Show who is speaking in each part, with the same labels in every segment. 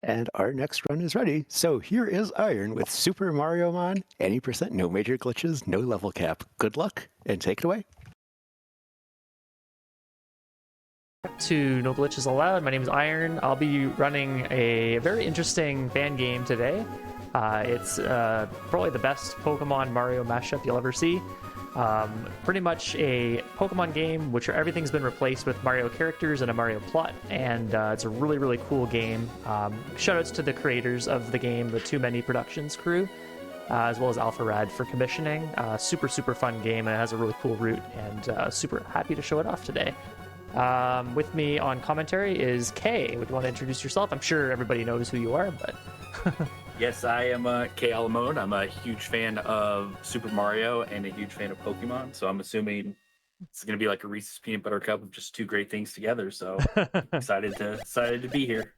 Speaker 1: And our next run is ready. So here is Iron with Super Mariomon. Any percent, no major glitches, no level cap. Good luck, and take it away.
Speaker 2: To No Glitches Allowed. My name is Iron. I'll be running a very interesting fan game today. It's probably the best Pokemon Mario mashup you'll ever see. Pretty much a Pokemon game which everything's been replaced with Mario characters and a Mario plot, and it's a really, really cool game. Shoutouts to the creators of the game, the Too Many Productions crew, as well as Alpharad for commissioning. Super, super fun game, and it has a really cool route, and super happy to show it off today. With me on commentary is Kay. Would you want to introduce yourself? I'm sure everybody knows who you are, but...
Speaker 3: Yes, I am Kay Alamone. I'm a huge fan of Super Mario and a huge fan of Pokemon, so I'm assuming it's going to be like a Reese's Peanut Butter Cup of just two great things together, so excited to be here.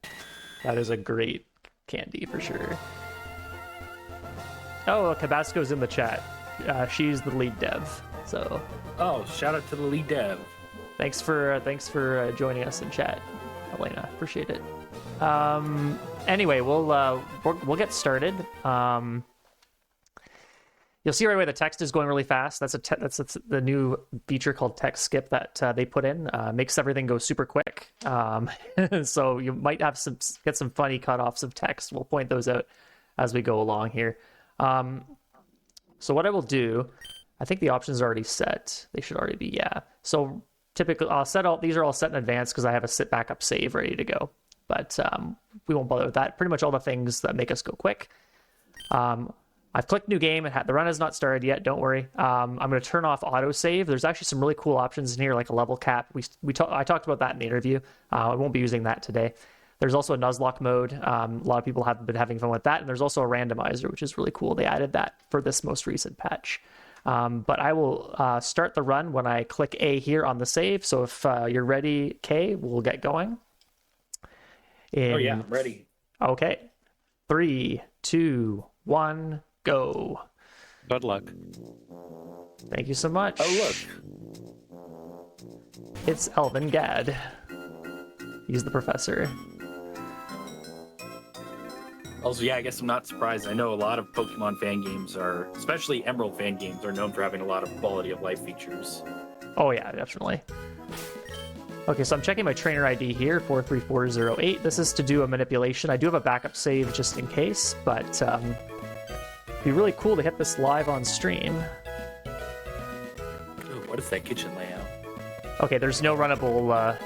Speaker 2: That is a great candy for sure. Oh, Cabasco's in the chat. She's the lead dev, so...
Speaker 3: Oh, shout out to the lead dev.
Speaker 2: Thanks for joining us in chat, Elena. Appreciate it. Anyway, we'll get started. You'll see right away the text is going really fast. That's the new feature called text skip that they put in. Makes everything go super quick. So you might have get some funny cutoffs of text. We'll point those out as we go along here. So what I will do, I think the options are already set. They should already be, yeah. So typically, these are all set in advance because I have a sit backup save ready to go. But we won't bother with that. Pretty much all the things that make us go quick. I've clicked new game. The run has not started yet. Don't worry. I'm going to turn off autosave. There's actually some really cool options in here, like a level cap. I talked about that in the interview. I won't be using that today. There's also a Nuzlocke mode. A lot of people have been having fun with that. And there's also a randomizer, which is really cool. They added that for this most recent patch. But I will start the run when I click A here on the save. So if you're ready, Kay, we'll get going.
Speaker 3: Oh yeah, I'm ready.
Speaker 2: Okay. 3, 2, 1, go.
Speaker 1: Good luck.
Speaker 2: Thank you so much.
Speaker 3: Oh, look.
Speaker 2: It's Elvin Gad. He's the professor.
Speaker 3: Also, yeah, I guess I'm not surprised. I know a lot of Pokemon fan games especially Emerald fan games, are known for having a lot of quality of life features.
Speaker 2: Oh yeah, definitely. Okay, so I'm checking my trainer ID here, 43408. This is to do a manipulation. I do have a backup save just in case, but it'd be really cool to hit this live on stream.
Speaker 3: Ooh, what is that kitchen layout?
Speaker 2: Okay, there's no runnable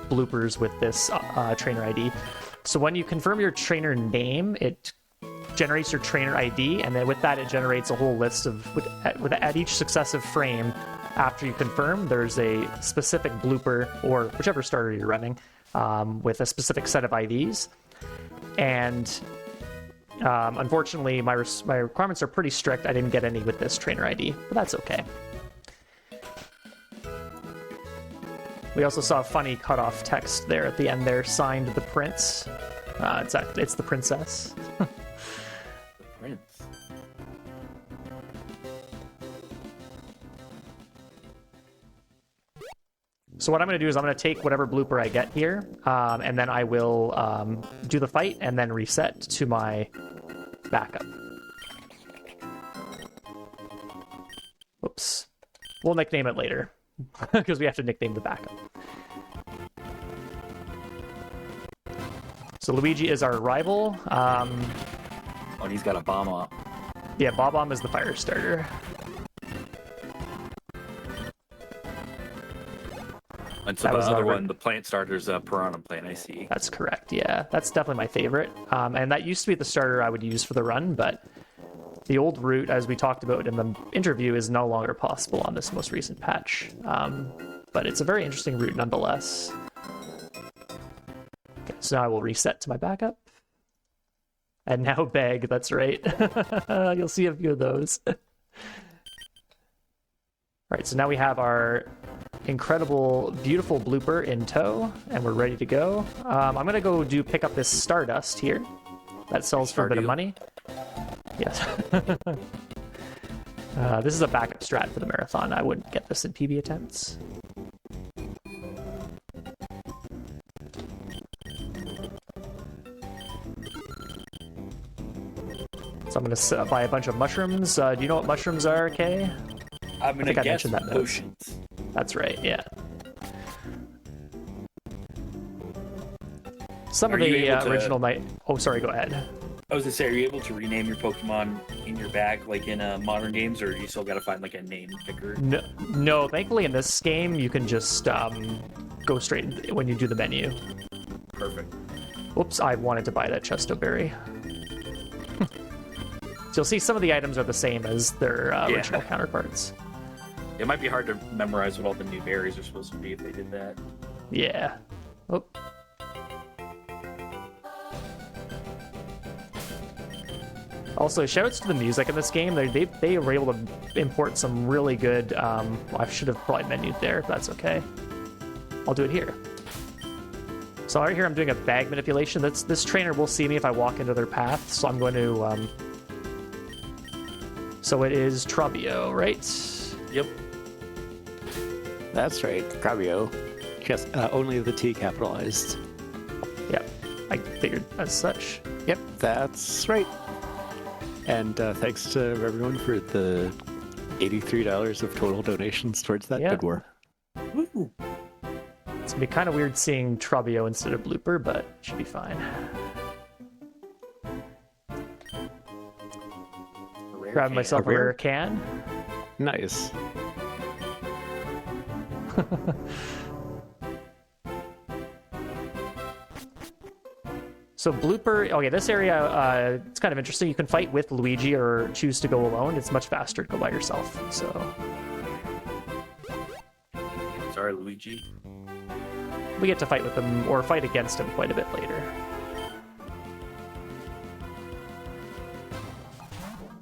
Speaker 2: bloopers with this trainer ID. So when you confirm your trainer name, it generates your trainer ID, and then with that, it generates a whole list of at each successive frame. After you confirm, there's a specific blooper, or whichever starter you're running, with a specific set of IDs. And unfortunately, my requirements are pretty strict. I didn't get any with this trainer ID, but that's okay. We also saw a funny cutoff text there at the end there, signed the prince. It's the princess.
Speaker 3: The prince.
Speaker 2: So what I'm going to do is I'm going to take whatever blooper I get here, and then I will do the fight and then reset to my backup. Oops. We'll nickname it later, because we have to nickname the backup. So Luigi is our rival.
Speaker 3: Oh, and he's got a bomb up.
Speaker 2: Yeah, Bob-omb is the fire starter.
Speaker 3: And so the other one, the plant starter's a Piranha plant, I see.
Speaker 2: That's correct, yeah. That's definitely my favorite. And that used to be the starter I would use for the run, but the old route, as we talked about in the interview, is no longer possible on this most recent patch. But it's a very interesting route nonetheless. Okay, so now I will reset to my backup. And now beg, that's right. You'll see a few of those. All right, so now we have our incredible, beautiful blooper in tow, and we're ready to go. I'm going to go pick up this Stardust here. That sells for a bit of money. Yes. This is a backup strat for the marathon. I wouldn't get this in PB attempts. So I'm gonna buy a bunch of mushrooms. Do you know what mushrooms are, Kay?
Speaker 3: I'm gonna
Speaker 2: I
Speaker 3: guess
Speaker 2: mentioned that note.
Speaker 3: potions.
Speaker 2: That's right, yeah. Some of
Speaker 3: Are you
Speaker 2: the
Speaker 3: able to-
Speaker 2: original might... Oh, sorry, go ahead.
Speaker 3: I was gonna say, are you able to rename your Pokemon in your bag, like in modern games, or you still gotta find like a name picker?
Speaker 2: No, thankfully in this game, you can just go straight when you do the menu.
Speaker 3: Perfect.
Speaker 2: Whoops, I wanted to buy that Chesto Berry. So you'll see some of the items are the same as their original counterparts.
Speaker 3: It might be hard to memorize what all the new berries are supposed to be if they did that.
Speaker 2: Yeah. Oh. Also, shoutouts to the music in this game. They were able to import some really good... well, I should have probably menued there, but that's okay. I'll do it here. So right here I'm doing a bag manipulation. This trainer will see me if I walk into their path, so I'm going to... So it is Trubio, right?
Speaker 3: Yep.
Speaker 1: That's right, Crabio. Just only the T capitalized.
Speaker 2: Yeah, I figured as such.
Speaker 1: Yep, that's right. And thanks to everyone for the $83 of total donations towards that bid war.
Speaker 3: Woo.
Speaker 2: It's gonna be kind of weird seeing Trubio instead of Blooper, but it should be fine. Grab myself a rare can.
Speaker 1: Nice.
Speaker 2: So Blooper, okay, this area, it's kind of interesting. You can fight with Luigi or choose to go alone. It's much faster to go by yourself, so...
Speaker 3: Sorry, Luigi.
Speaker 2: We get to fight with him, or fight against him quite a bit later.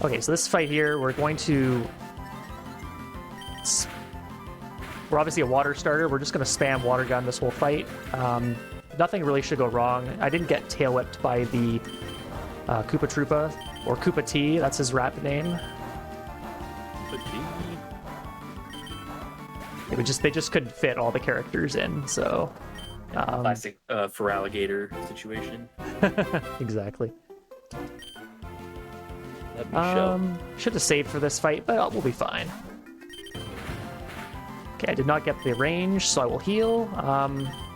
Speaker 2: Okay, so this fight here, we're going to... We're obviously a water starter. We're just going to spam water gun this whole fight. Nothing really should go wrong. I didn't get tail whipped by the Koopa Troopa, or Koopa T, that's his rap name. They just couldn't fit all the characters in, so...
Speaker 3: Classic for alligator situation.
Speaker 2: Exactly.
Speaker 3: That'd be show.
Speaker 2: Should have saved for this fight, but we'll be fine. Okay, I did not get the range, so I will heal.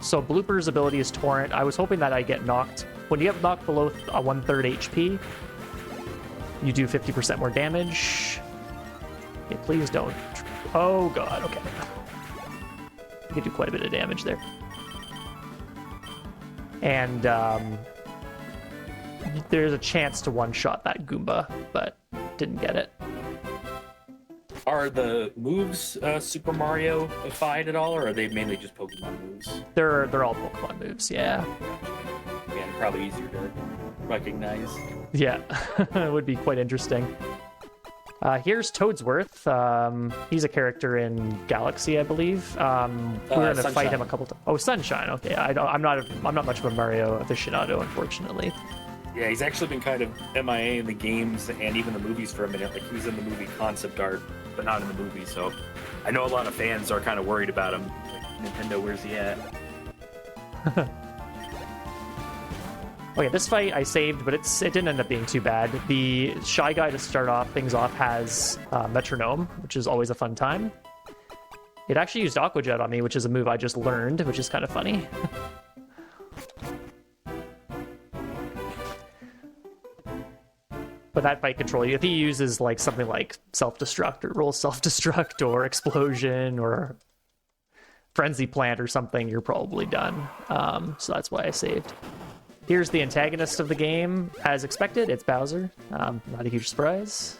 Speaker 2: So Blooper's ability is Torrent. I was hoping that I get knocked. When you get knocked below a 1/3 HP, you do 50% more damage. Okay, please don't. Oh god, okay. You can do quite a bit of damage there. And there's a chance to one-shot that Goomba, but didn't get it.
Speaker 3: Are the moves Super Mario-ified at all, or are they mainly just Pokemon moves?
Speaker 2: They're all Pokemon moves, yeah.
Speaker 3: Again, probably easier to recognize.
Speaker 2: Yeah, it would be quite interesting. Here's Toadsworth. He's a character in Galaxy, I believe. We're going to fight him a couple times. Oh, Sunshine. Okay, I'm not much of a Mario aficionado, unfortunately.
Speaker 3: Yeah, he's actually been kind of MIA in the games and even the movies for a minute. Like, he was in the movie concept art, but not in the movie. So I know a lot of fans are kind of worried about him. Like, Nintendo, where's he at?
Speaker 2: Okay, this fight I saved, but it didn't end up being too bad. The Shy Guy to start things off has Metronome, which is always a fun time. It actually used Aqua Jet on me, which is a move I just learned, which is kind of funny. But that fight control, if he uses like something like self-destruct or roll self-destruct or explosion or frenzy plant or something, you're probably done. So that's why I saved. Here's the antagonist of the game. As expected, it's Bowser. Not a huge surprise.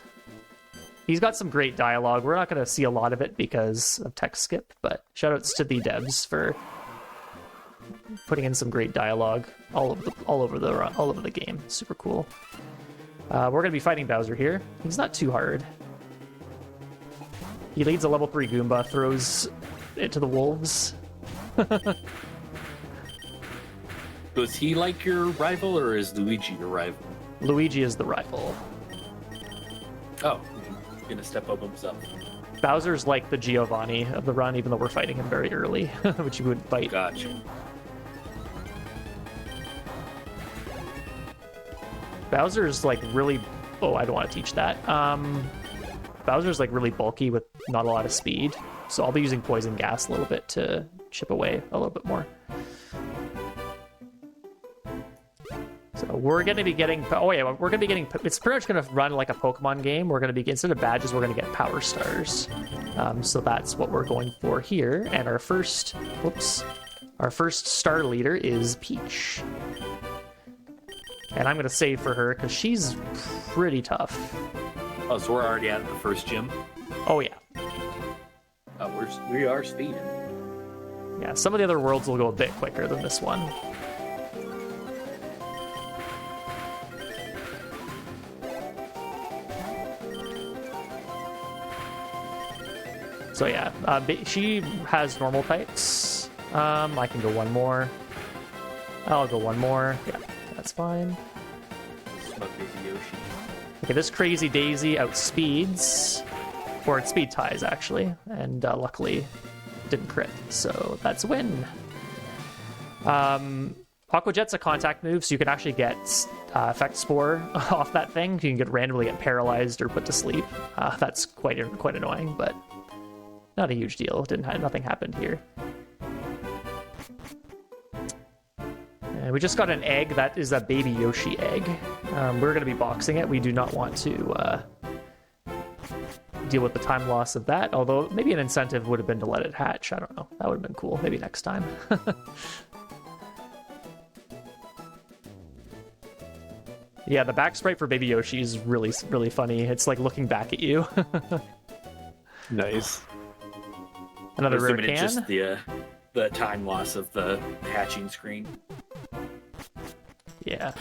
Speaker 2: He's got some great dialogue. We're not going to see a lot of it because of text skip, but shoutouts to the devs for putting in some great dialogue all over the game. Super cool. We're going to be fighting Bowser here. He's not too hard. He leads a level 3 Goomba, throws it to the wolves.
Speaker 3: So is he like your rival, or is Luigi your rival?
Speaker 2: Luigi is the rival.
Speaker 3: Oh, he's gonna step up himself.
Speaker 2: Bowser's like the Giovanni of the run, even though we're fighting him very early, which you wouldn't fight.
Speaker 3: Gotcha.
Speaker 2: Bowser's like really Oh, I don't want to teach that. Bowser's like really bulky with not a lot of speed, so I'll be using poison gas a little bit to chip away a little bit more. So we're going to be getting, oh yeah, we're going to be getting, it's pretty much going to run like a Pokemon game. We're going to be, instead of badges, we're going to get power stars. So that's what we're going for here. And our first, whoops, our first star leader is Peach. And I'm going to save for her because she's pretty tough.
Speaker 3: Oh, so we're already at the first gym?
Speaker 2: Oh yeah.
Speaker 3: We are speeding.
Speaker 2: Yeah, some of the other worlds will go a bit quicker than this one. So yeah, she has normal types. I can go one more. I'll go one more. Yeah, that's fine.
Speaker 3: Smoke Daisy Yoshi.
Speaker 2: Okay, this Crazy Daisy outspeeds, or it speed ties actually, and luckily didn't crit, so that's a win. Aqua Jet's a contact move, so you can actually get Effect Spore off that thing. You can randomly get paralyzed or put to sleep. That's quite annoying, but not a huge deal. Nothing happened here. And we just got an egg. That is a baby Yoshi egg. We're going to be boxing it. We do not want to deal with the time loss of that, although maybe an incentive would have been to let it hatch. I don't know. That would have been cool. Maybe next time. Yeah, the back sprite for baby Yoshi is really, really funny. It's like looking back at you.
Speaker 1: Nice.
Speaker 2: Another rare
Speaker 3: Assuming
Speaker 2: can.
Speaker 3: it's just the time loss of the hatching screen.
Speaker 2: Yeah.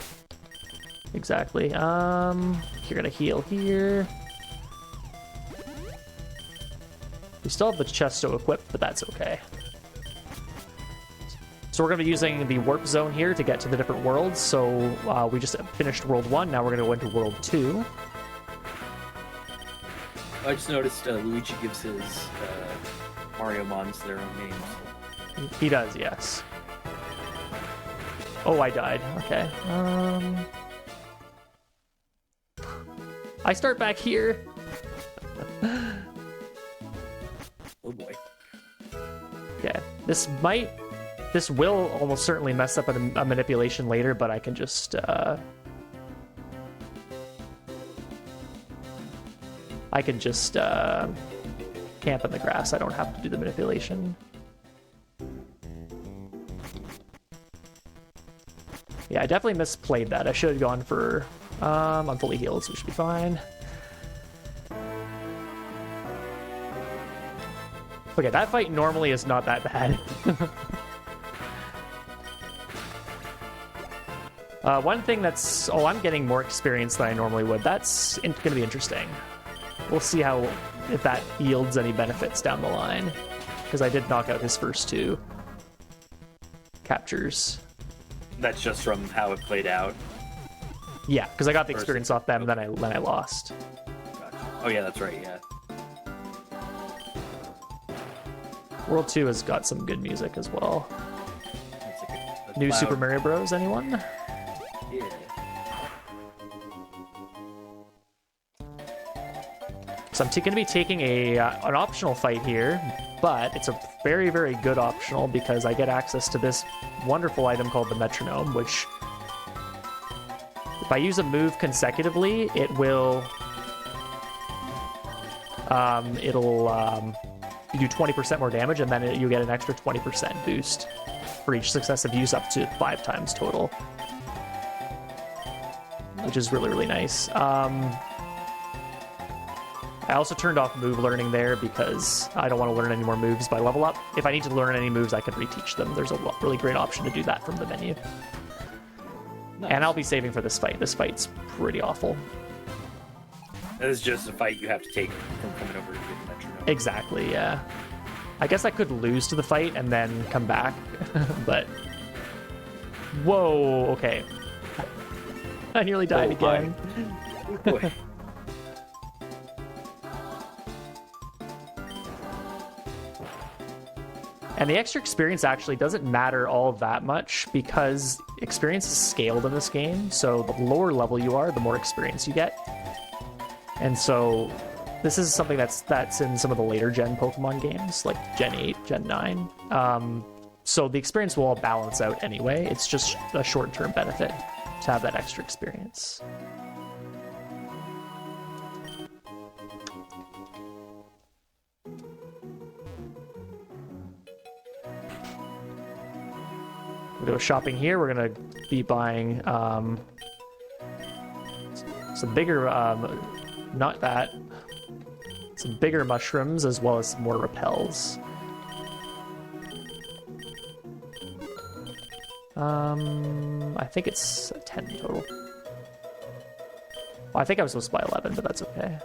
Speaker 2: Exactly. You're gonna heal here. We still have the Chesto equipped, but that's okay. So we're gonna be using the warp zone here to get to the different worlds. So we just finished World 1, now we're gonna go into World 2.
Speaker 3: I just noticed Luigi gives his Mariomons their own names.
Speaker 2: He does, yes. Oh, I died. Okay. I start back here.
Speaker 3: Oh boy.
Speaker 2: Okay. This will almost certainly mess up a manipulation later, but I can just camp in the grass. I don't have to do the manipulation. Yeah, I definitely misplayed that. I should have gone for... I'm fully healed, so we should be fine. Okay, that fight normally is not that bad. One thing that's... Oh, I'm getting more experience than I normally would. That's going to be interesting. We'll see if that yields any benefits down the line. Because I did knock out his first two captures.
Speaker 3: That's just from how it played out.
Speaker 2: Yeah, because I got the experience off them, then I lost.
Speaker 3: Gotcha. Oh yeah, that's right, yeah.
Speaker 2: World 2 has got some good music as well.
Speaker 3: That's like a
Speaker 2: New
Speaker 3: cloud.
Speaker 2: Super Mario Bros. Anyone?
Speaker 3: Yeah.
Speaker 2: So I'm going to be taking an optional fight here, but it's a very, very good optional because I get access to this wonderful item called the Metronome, which if I use a move consecutively, it will you do 20% more damage, and then you get an extra 20% boost for each successive use, up to 5 times total, which is really, really nice. I also turned off move learning there because I don't want to learn any more moves by level up. If I need to learn any moves, I can reteach them. There's a really great option to do that from the menu.
Speaker 3: Nice.
Speaker 2: And I'll be saving for this fight. This fight's pretty awful.
Speaker 3: That is just a fight you have to take from coming over to get the Metronome.
Speaker 2: Exactly, yeah. I guess I could lose to the fight and then come back, but... Whoa, okay. I nearly died again.
Speaker 3: Oh boy.
Speaker 2: And the extra experience actually doesn't matter all that much because experience is scaled in this game. So the lower level you are, the more experience you get. And so this is something that's in some of the later gen Pokemon games, like Gen 8, Gen 9. So the experience will all balance out anyway. It's just a short-term benefit to have that extra experience. We go shopping here. We're gonna be buying some bigger, not that, some bigger mushrooms as well as some more repels. I think it's 10 total. Well, I think I was supposed to buy 11, but that's okay.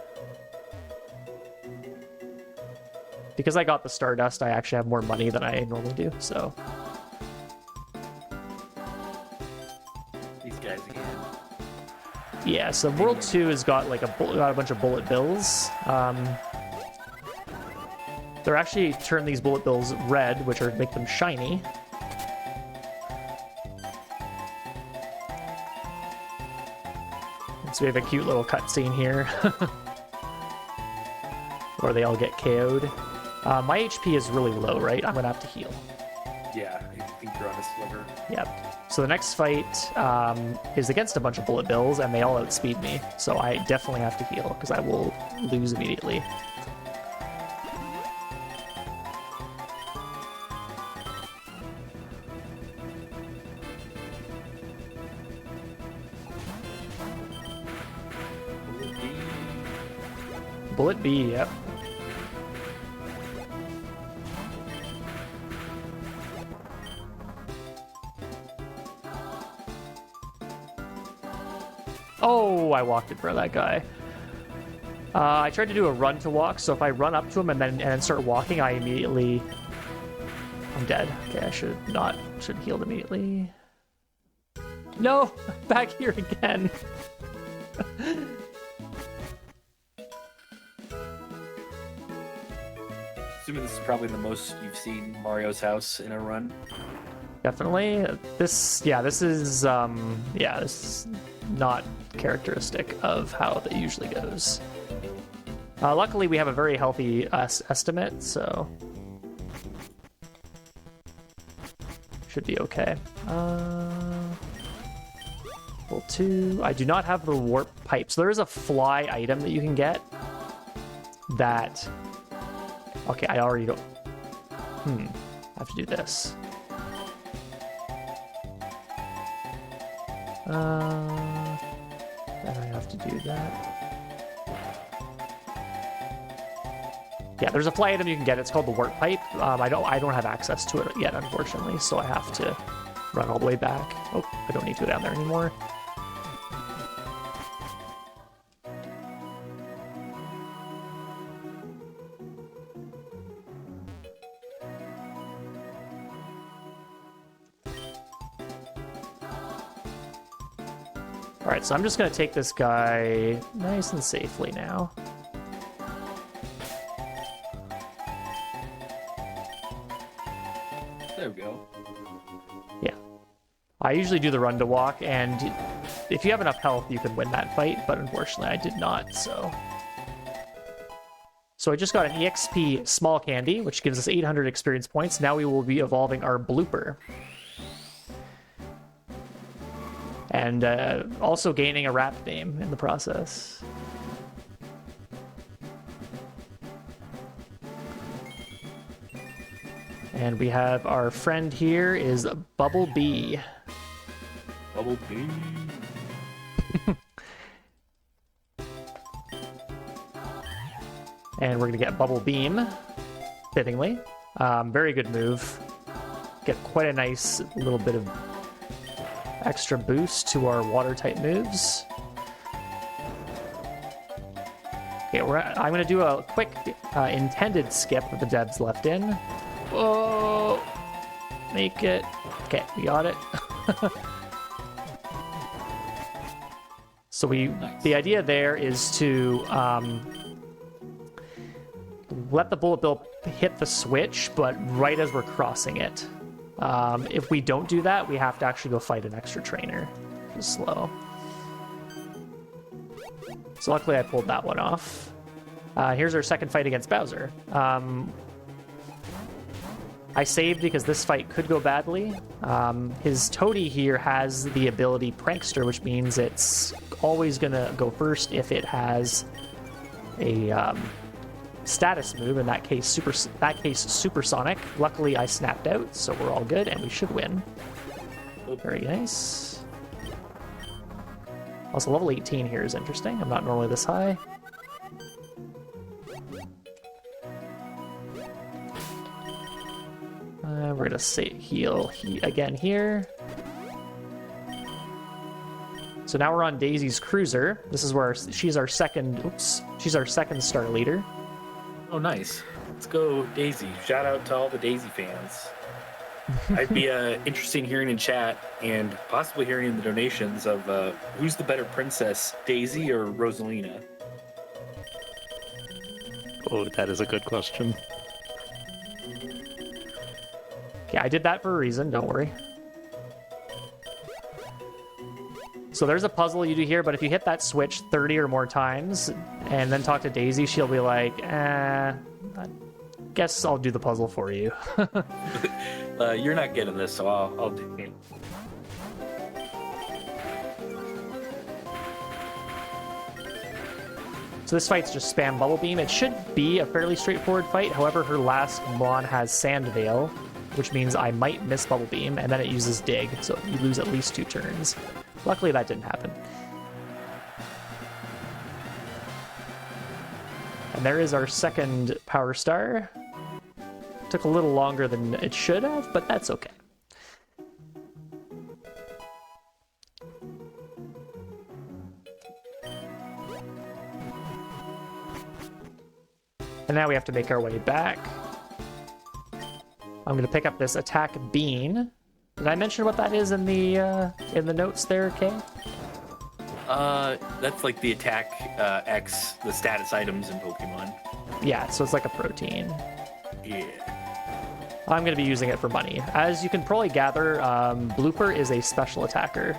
Speaker 2: Because I got the Stardust, I actually have more money than I normally do, so.
Speaker 3: These guys again.
Speaker 2: Yeah, so World 2 has got like got a bunch of bullet bills. They're actually turn these bullet bills red, which are make them shiny. And so we have a cute little cutscene here, where they all get KO'd. My HP is really low, right? I'm gonna have to heal.
Speaker 3: Yeah, I think you're on a sliver.
Speaker 2: Yep. So the next fight is against a bunch of bullet bills, and they all outspeed me. So I definitely have to heal, because I will lose immediately. Bullet B, yep. Oh, I walked in front of that guy. I tried to do a run to walk, so if I run up to him and then start walking, I immediately... I'm dead. Okay, I should have healed immediately. No! Back here again!
Speaker 3: Assuming this is probably the most you've seen Mario's house in a run.
Speaker 2: Definitely. This is not characteristic of how that usually goes. Luckily, we have a very healthy estimate, so should be okay. Level 2. I do not have the warp pipe, so there is a fly item that you can get. That. Okay, I already don't. I have to do this. Then I have to do that. Yeah, there's a fly item you can get. It's called the warp pipe. I don't have access to it yet, unfortunately, so I have to run all the way back. Oh, I don't need to go down there anymore. Alright, so I'm just going to take this guy nice and safely now.
Speaker 3: There we go.
Speaker 2: Yeah. I usually do the run to walk, and if you have enough health, you can win that fight, but unfortunately I did not, so... So I just got an EXP small candy, which gives us 800 experience points. Now we will be evolving our blooper. And also gaining a rap name in the process. And we have our friend here is Bubble Bee.
Speaker 3: Bubble Bee.
Speaker 2: And we're going to get Bubble Beam, fittingly. Very good move. Get quite a nice little bit of extra boost to our water-type moves. Okay, I'm going to do a quick intended skip that the devs left in. Oh, make it. Okay, we got it. So the idea there is to let the bullet bill hit the switch, but right as we're crossing it. If we don't do that, we have to actually go fight an extra trainer. Just slow. So luckily I pulled that one off. Here's our second fight against Bowser. I saved because this fight could go badly. His Toady here has the ability Prankster, which means it's always gonna go first if it has a status move. In that case, Supersonic. Luckily, I snapped out, so we're all good, and we should win. Very nice. Also, level 18 here is interesting. I'm not normally this high. We're gonna heal again here. So now we're on Daisy's cruiser. This is where she's our second. Oops, she's our second star leader.
Speaker 3: Oh, nice. Let's go, Daisy. Shout out to all the Daisy fans. I'd be interested in hearing in chat and possibly hearing in the donations of who's the better princess, Daisy or Rosalina?
Speaker 1: Oh, that is a good question.
Speaker 2: Yeah, I did that for a reason, don't worry. So there's a puzzle you do here, but if you hit that switch 30 or more times and then talk to Daisy, she'll be like, I guess I'll do the puzzle for you.
Speaker 3: You're not getting this, so I'll do it.
Speaker 2: So this fight's just spam Bubble Beam. It should be a fairly straightforward fight. However, her last Mon has Sand Veil, which means I might miss Bubble Beam, and then it uses Dig, so you lose at least 2 turns. Luckily, that didn't happen. And there is our second Power Star. Took a little longer than it should have, but that's okay. And now we have to make our way back. I'm going to pick up this attack bean. Did I mention what that is in the notes there, Kay?
Speaker 3: That's like the attack X, the status items in Pokemon.
Speaker 2: Yeah, so it's like a protein.
Speaker 3: Yeah.
Speaker 2: I'm going to be using it for money. As you can probably gather, Blooper is a special attacker.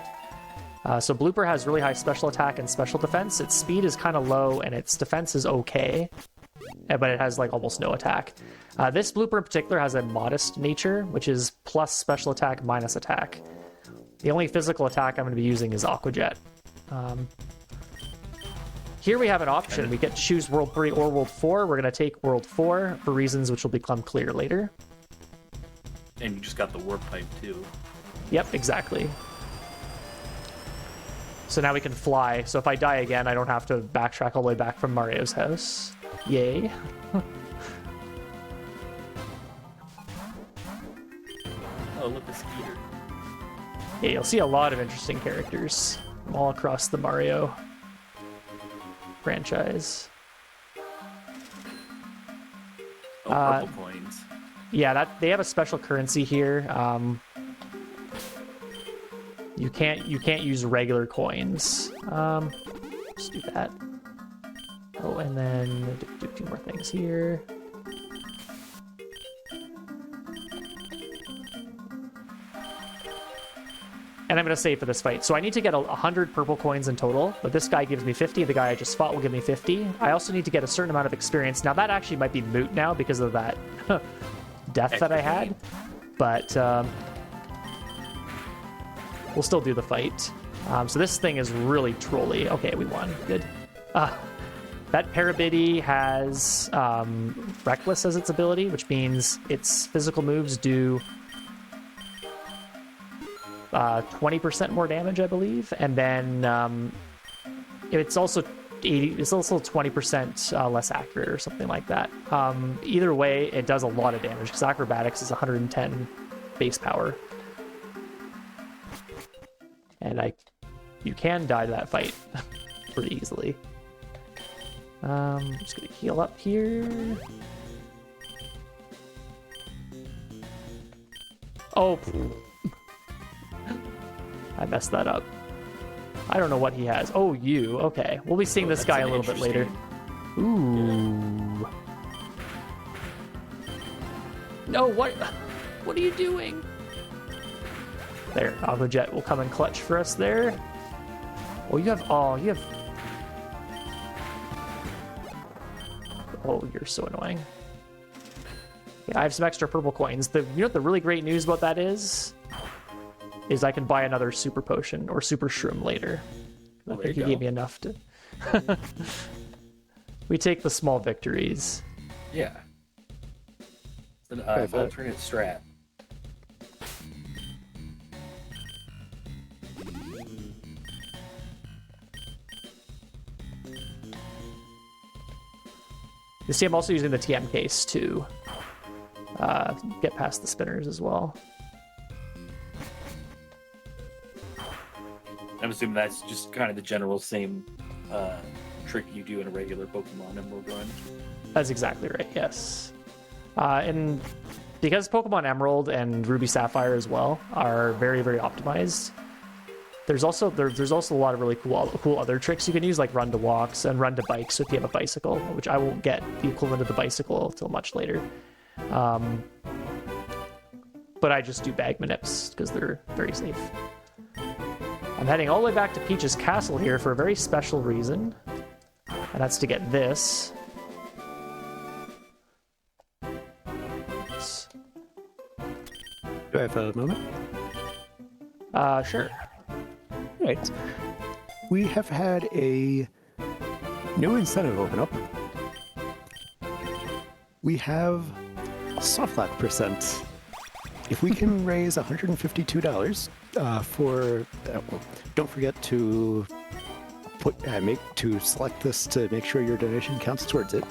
Speaker 2: So Blooper has really high special attack and special defense. Its speed is kind of low, and its defense is okay, but it has like almost no attack. This Blooper in particular has a modest nature, which is plus special attack minus attack. The only physical attack I'm going to be using is Aqua Jet. Here we have an option. We get to choose World 3 or World 4. We're going to take World 4 for reasons which will become clear later.
Speaker 3: And you just got the Warp Pipe, too.
Speaker 2: Yep, exactly. So now we can fly. So if I die again, I don't have to backtrack all the way back from Mario's house. Yay.
Speaker 3: Oh, look, a Skeeter.
Speaker 2: Yeah, you'll see a lot of interesting characters all across the Mario franchise.
Speaker 3: Oh, purple coins.
Speaker 2: Yeah, they have a special currency here. You can't use regular coins. Let's do that. Oh, and then do 2 more things here. And I'm going to save for this fight. So I need to get 100 purple coins in total, but this guy gives me 50. The guy I just fought will give me 50. I also need to get a certain amount of experience. Now, that actually might be moot now because of that death that I had. But we'll still do the fight. So this thing is really trolly. Okay, we won. Good. That Parabiddy has Reckless as its ability, which means its physical moves do 20% more damage, I believe, and then it's also 20% less accurate or something like that. Either way, it does a lot of damage because Acrobatics is 110 base power, and you can die to that fight pretty easily. Just gonna heal up here. Oh. I messed that up. I don't know what he has. Oh, you. Okay. We'll be seeing this guy a little bit later. Ooh. No, what are you doing? There, Aqua Jet will come and clutch for us there. Oh, you have. Oh, you're so annoying. Yeah, I have some extra purple coins. You know what the really great news about that is I can buy another super potion or super shroom later. I think he gave me enough to. We take the small victories.
Speaker 3: Yeah. It's an alternate strat.
Speaker 2: You see, I'm also using the TM case to get past the spinners as well.
Speaker 3: I'm assuming that's just kind of the general same trick you do in a regular Pokemon Emerald run.
Speaker 2: That's exactly right, yes. And because Pokemon Emerald and Ruby Sapphire as well are very, very optimized, there's also a lot of really cool other tricks you can use, like run to walks and run to bikes if you have a bicycle, which I won't get the equivalent of the bicycle till much later. But I just do bag manips because they're very safe. I'm heading all the way back to Peach's castle here for a very special reason, and that's to get this.
Speaker 1: Do I have a moment?
Speaker 2: Sure.
Speaker 1: Right. We have had a new incentive open up. We have softlock percent. If we can raise $152 for, don't forget to select this to make sure your donation counts towards it.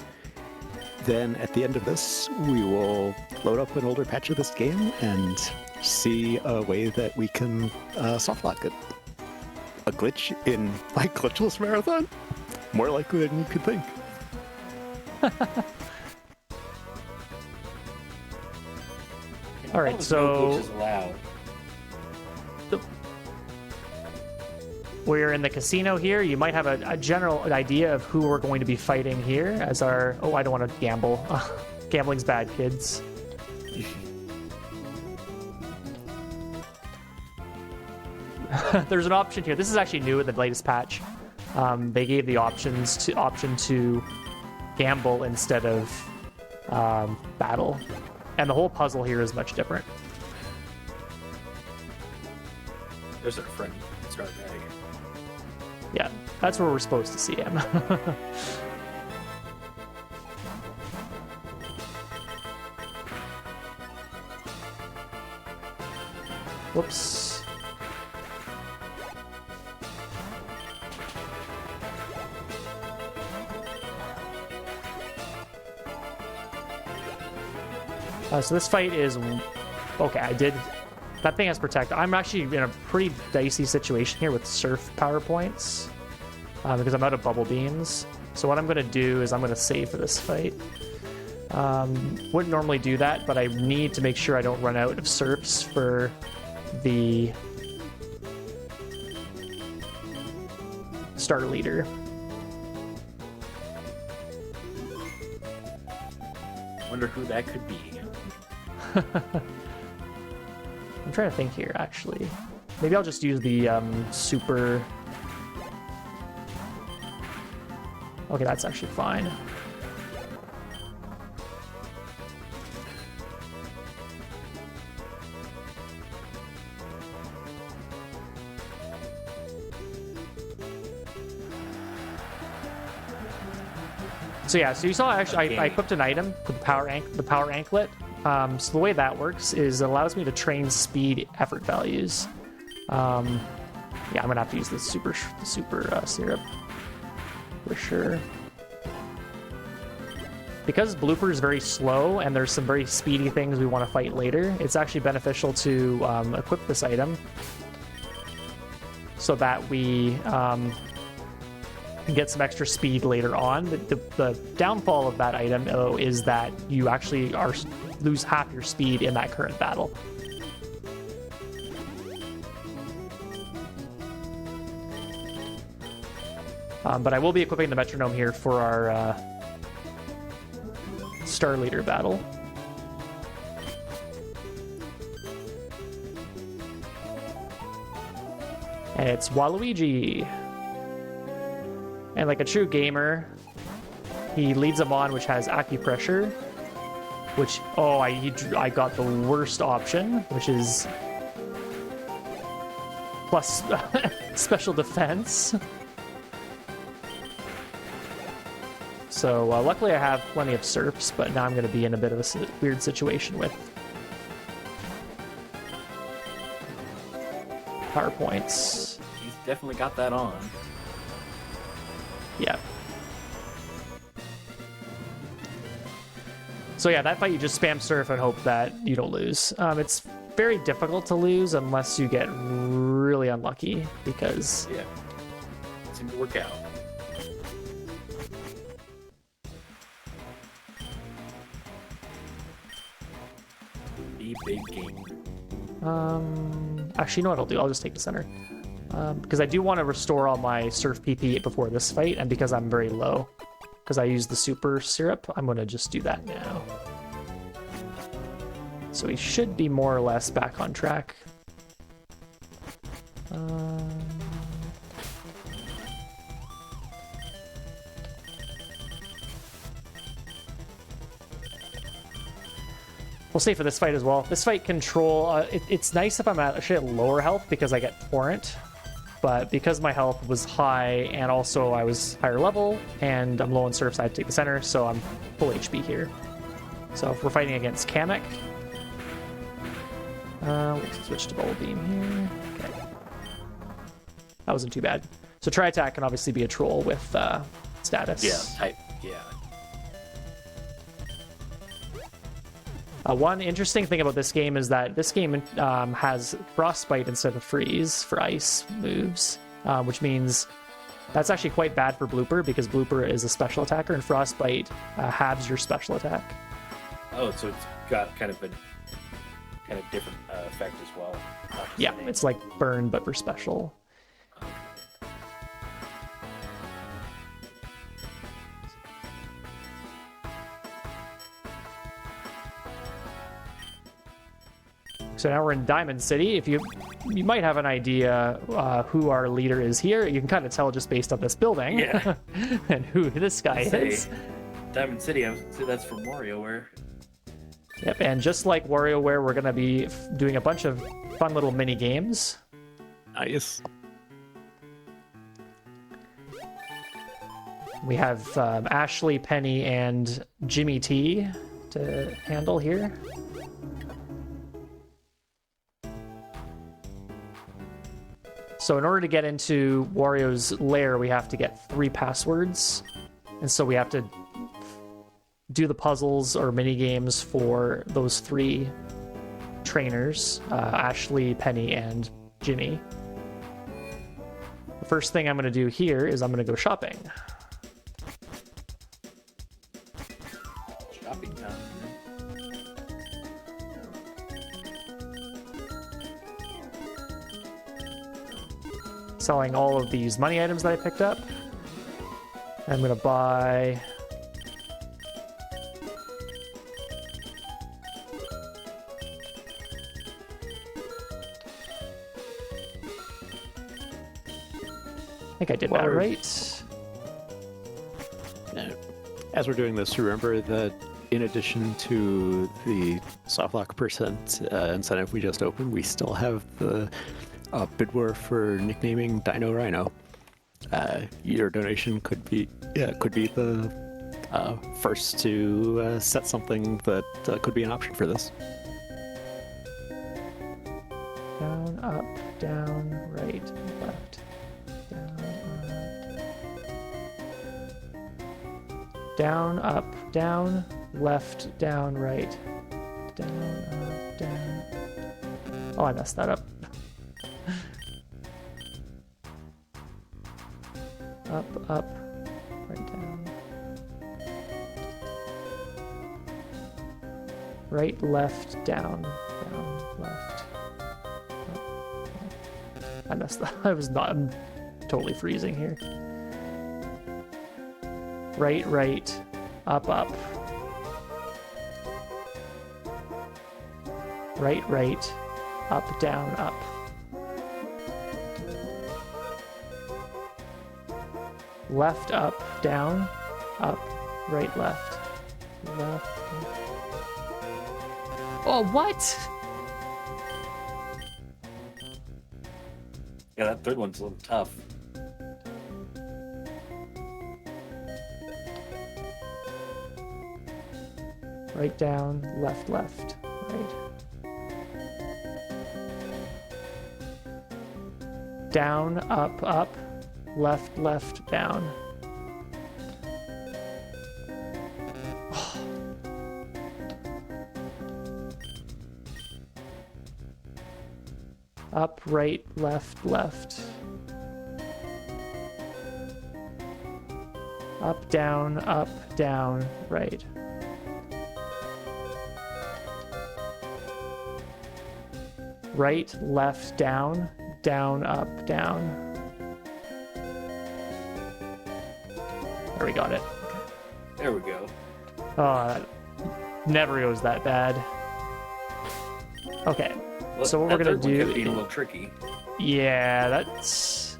Speaker 1: Then at the end of this, we will load up an older patch of this game and see a way that we can softlock it. A glitch in my glitchless marathon? More likely than you could think.
Speaker 2: All right, so we're in the casino here. You might have a general idea of who we're going to be fighting here as our... Oh, I don't want to gamble. Gambling's bad, kids. There's an option here. This is actually new in the latest patch. They gave the option to gamble instead of battle. And the whole puzzle here is much different.
Speaker 3: There's our friend, Star Bag.
Speaker 2: Yeah, that's where we're supposed to see him. Whoops. So this fight is... Okay, that thing has Protect. I'm actually in a pretty dicey situation here with Surf power points because I'm out of Bubble Beams. So what I'm going to do is I'm going to save for this fight. Wouldn't normally do that, but I need to make sure I don't run out of Surfs for the Star Leader.
Speaker 3: Wonder who that could be.
Speaker 2: I'm trying to think here, actually. Maybe I'll just use the super... Okay, that's actually fine. So yeah, so you saw actually I equipped an item with the power anklet. So the way that works is it allows me to train speed effort values. Yeah, I'm gonna have to use the super syrup for sure. Because Blooper is very slow and there's some very speedy things we want to fight later, it's actually beneficial to equip this item so that we get some extra speed later on. The downfall of that item, though, is that you actually lose half your speed in that current battle. But I will be equipping the metronome here for our Star Leader battle. It's Waluigi. And like a true gamer, he leads a Mon which has acupressure, which, oh, I got the worst option, which is plus special defense. So luckily I have plenty of surfs, but now I'm going to be in a bit of a weird situation with power points.
Speaker 3: He's definitely got that on.
Speaker 2: Yeah. So yeah, that fight you just spam surf and hope that you don't lose. It's very difficult to lose unless you get really unlucky, because
Speaker 3: Yeah. Seemed to work out. Be big game.
Speaker 2: actually, you know what I'll do? I'll just take the center. Because I do want to restore all my surf PP before this fight, and because I'm very low, because I used the super syrup, I'm going to just do that now. So he should be more or less back on track. We'll stay for this fight as well. This fight control, it's nice if I'm actually at lower health because I get Torrent, but because my health was high and also I was higher level and I'm low on surfs, I had to take the center, so I'm full HP here. So if we're fighting against Kamek, we'll switch to Bubble Beam here. Okay. That wasn't too bad. So Tri Attack can obviously be a troll with status.
Speaker 3: Yeah, yeah.
Speaker 2: One interesting thing about this game is that this game has Frostbite instead of Freeze for ice moves, which means that's actually quite bad for Blooper, because Blooper is a special attacker and Frostbite halves your special attack.
Speaker 3: Oh, so it's got kind of a different effect as well.
Speaker 2: Yeah, it's like Burn, but for special. So now we're in Diamond City. If you might have an idea who our leader is here. You can kind of tell just based on this building,
Speaker 3: Yeah.
Speaker 2: and who this guy is.
Speaker 3: Diamond City, that's from WarioWare.
Speaker 2: Yep, and just like WarioWare, we're going to be doing a bunch of fun little mini games.
Speaker 1: Nice.
Speaker 2: We have Ashley, Penny, and Jimmy T to handle here. So in order to get into Wario's lair, we have to get 3 passwords. And so we have to do the puzzles or mini games for those 3 trainers, Ashley, Penny, and Jimmy. The first thing I'm going to do here is I'm going to go shopping.
Speaker 3: Shopping time.
Speaker 2: Selling all of these money items that I picked up. I'm going to buy... I think I did that right.
Speaker 1: As we're doing this, remember that in addition to the softlock percent incentive we just opened, we still have the bid war for nicknaming Dino Rhino. Your donation could be the first to set something that could be an option for this.
Speaker 2: Down, up, down, right, left. Down, up, down, left, down, right. Down, up, down. Oh, I messed that up. Up, right, down. Right, left, down, left. Up. I messed that. I'm totally freezing here. Right, up. Right, up, down, up. left, up, down, up, right, left, left. Oh, what?
Speaker 3: Yeah, that third one's a little tough.
Speaker 2: Right, down, left, left, right. Down, up, up, left, left, down. Up, right, left, left. Up, down, right. Right, left, down, up, down. There, we got it.
Speaker 3: There we go.
Speaker 2: Oh, that never goes that bad. Okay,
Speaker 3: Well,
Speaker 2: so what we're
Speaker 3: that
Speaker 2: gonna
Speaker 3: third one kept
Speaker 2: do...
Speaker 3: being a little tricky.
Speaker 2: Yeah, that's...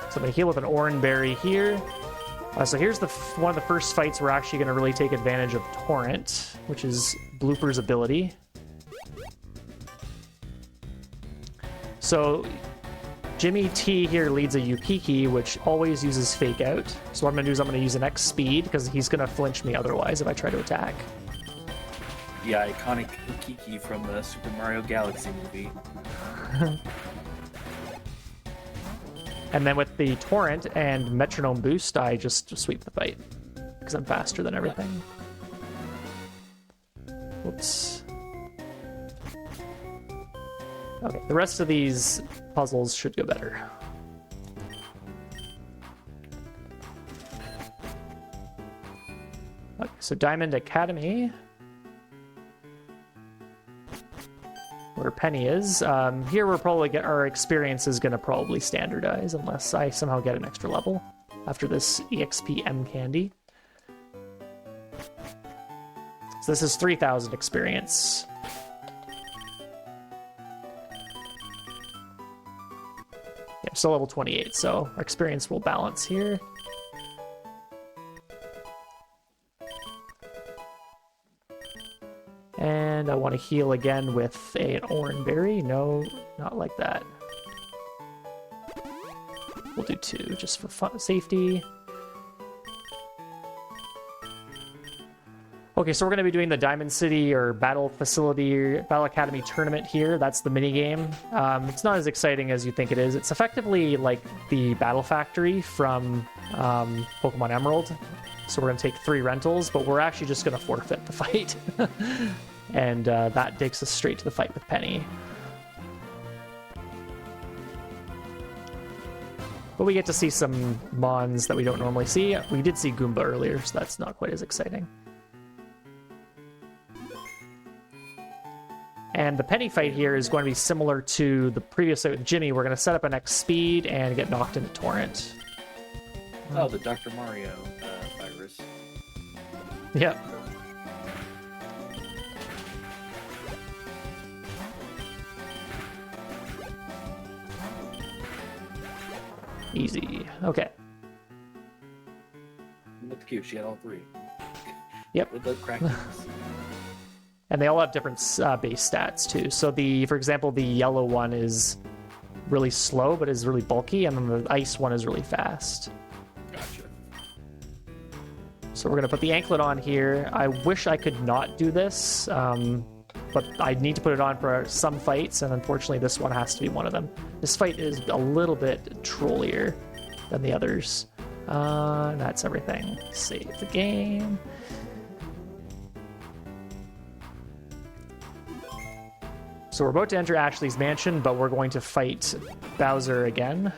Speaker 2: So I'm gonna heal with an orange berry here. So here's one of the first fights we're actually gonna really take advantage of Torrent, which is Blooper's ability. So Jimmy T here leads a Yukiki, which always uses Fake Out. So what I'm gonna do is I'm gonna use an X Speed, because he's gonna flinch me otherwise if I try to attack.
Speaker 3: The iconic Ukiki from the Super Mario Galaxy movie.
Speaker 2: And then with the Torrent and Metronome Boost, I just sweep the fight, because I'm faster than everything. Whoops. Okay, the rest of these puzzles should go better. Okay, so Diamond Academy, where Penny is. Here we're probably our experience is going to probably standardize unless I somehow get an extra level after this EXP M candy. So this is 3,000 experience. Yeah, I'm still level 28, so our experience will balance here. And I want to heal again with an orange berry. No, not like that. We'll do 2 just for fun, safety. Okay, so we're going to be doing the Diamond City or Battle Facility, Battle Academy tournament here. That's the minigame. It's not as exciting as you think it is. It's effectively like the Battle Factory from Pokemon Emerald. So we're going to take 3 rentals, but we're actually just going to forfeit the fight. And that takes us straight to the fight with Penny. But we get to see some Mons that we don't normally see. We did see Goomba earlier, so that's not quite as exciting. And the Penny fight here is going to be similar to the previous fight with Jimmy. We're going to set up an X Speed and get knocked into Torrent.
Speaker 3: Oh, the Dr. Mario virus.
Speaker 2: Yep. Easy. Okay.
Speaker 3: Looked cute. She had all 3.
Speaker 2: Yep.
Speaker 3: With the crackers.
Speaker 2: And they all have different base stats too. So for example, the yellow one is really slow, but is really bulky, and then the ice one is really fast.
Speaker 3: Gotcha.
Speaker 2: So we're gonna put the anklet on here. I wish I could not do this, but I need to put it on for some fights, and unfortunately this one has to be one of them. This fight is a little bit trollier than the others. And that's everything. Save the game. So we're about to enter Ashley's mansion, but we're going to fight Bowser again.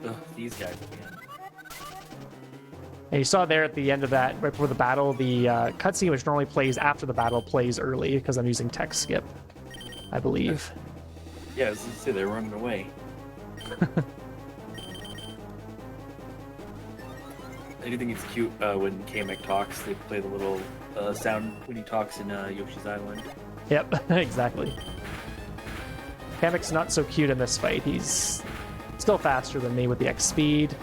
Speaker 3: Ugh, these guys again.
Speaker 2: And you saw there at the end of that, right before the battle, the cutscene, which normally plays after the battle, plays early because I'm using text skip, I believe.
Speaker 3: Yeah, I was gonna say they're running away. I do think it's cute when Kamek talks. They play the little sound when he talks in Yoshi's Island.
Speaker 2: Yep, exactly. Kamek's not so cute in this fight. He's Still faster than me with the X speed.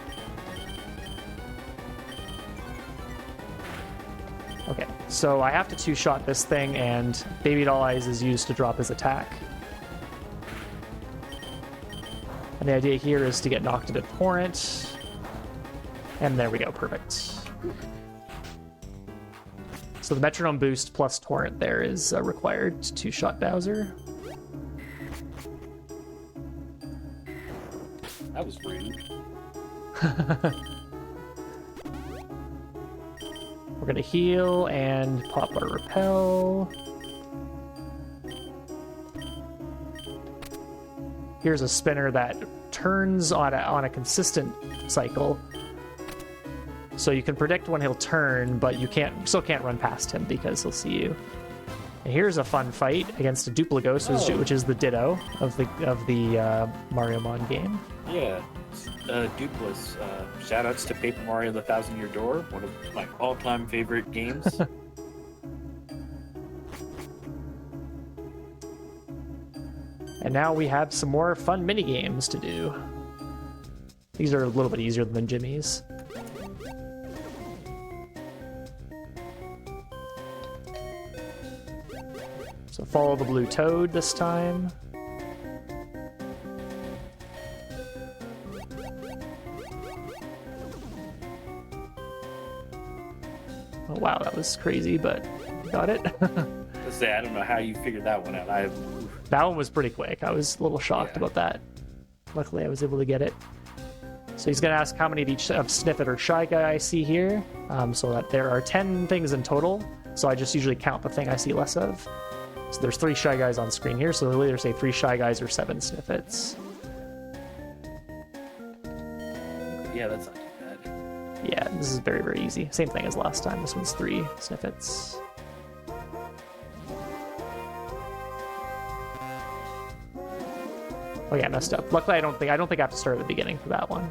Speaker 2: Okay, so I have to two-shot this thing, and Baby Doll Eyes is used to drop his attack. And the idea here is to get knocked into Torrent. And there we go, perfect. So the Metronome boost plus Torrent there is required to two-shot Bowser.
Speaker 3: That was rude.
Speaker 2: We're gonna heal and pop our repel. Here's a spinner that turns on a consistent cycle. So you can predict when he'll turn, but you still can't run past him because he'll see you. And here's a fun fight against a Dupligos, which is the Ditto of the Mariomon game.
Speaker 3: Yeah, Duplis. Shoutouts to Paper Mario: The Thousand Year Door, one of my all-time favorite games.
Speaker 2: And now we have some more fun mini games to do. These are a little bit easier than Jimmy's. So follow the blue toad this time. Oh wow, that was crazy, but got it.
Speaker 3: Let's say I don't know how you figured that one out.
Speaker 2: That one was pretty quick. I was a little shocked about that. Luckily, I was able to get it. So he's going to ask how many of each of Sniffet or Shy Guy I see here. So that there are 10 things in total. So I just usually count the thing I see less of. So there's 3 Shy Guys on screen here. So they'll either say 3 Shy Guys or 7 Sniffets.
Speaker 3: Yeah, that's not too bad.
Speaker 2: Yeah, this is very, very easy. Same thing as last time. This one's 3 Sniffets. Oh yeah, messed up. Luckily, I don't think I have to start at the beginning for that one.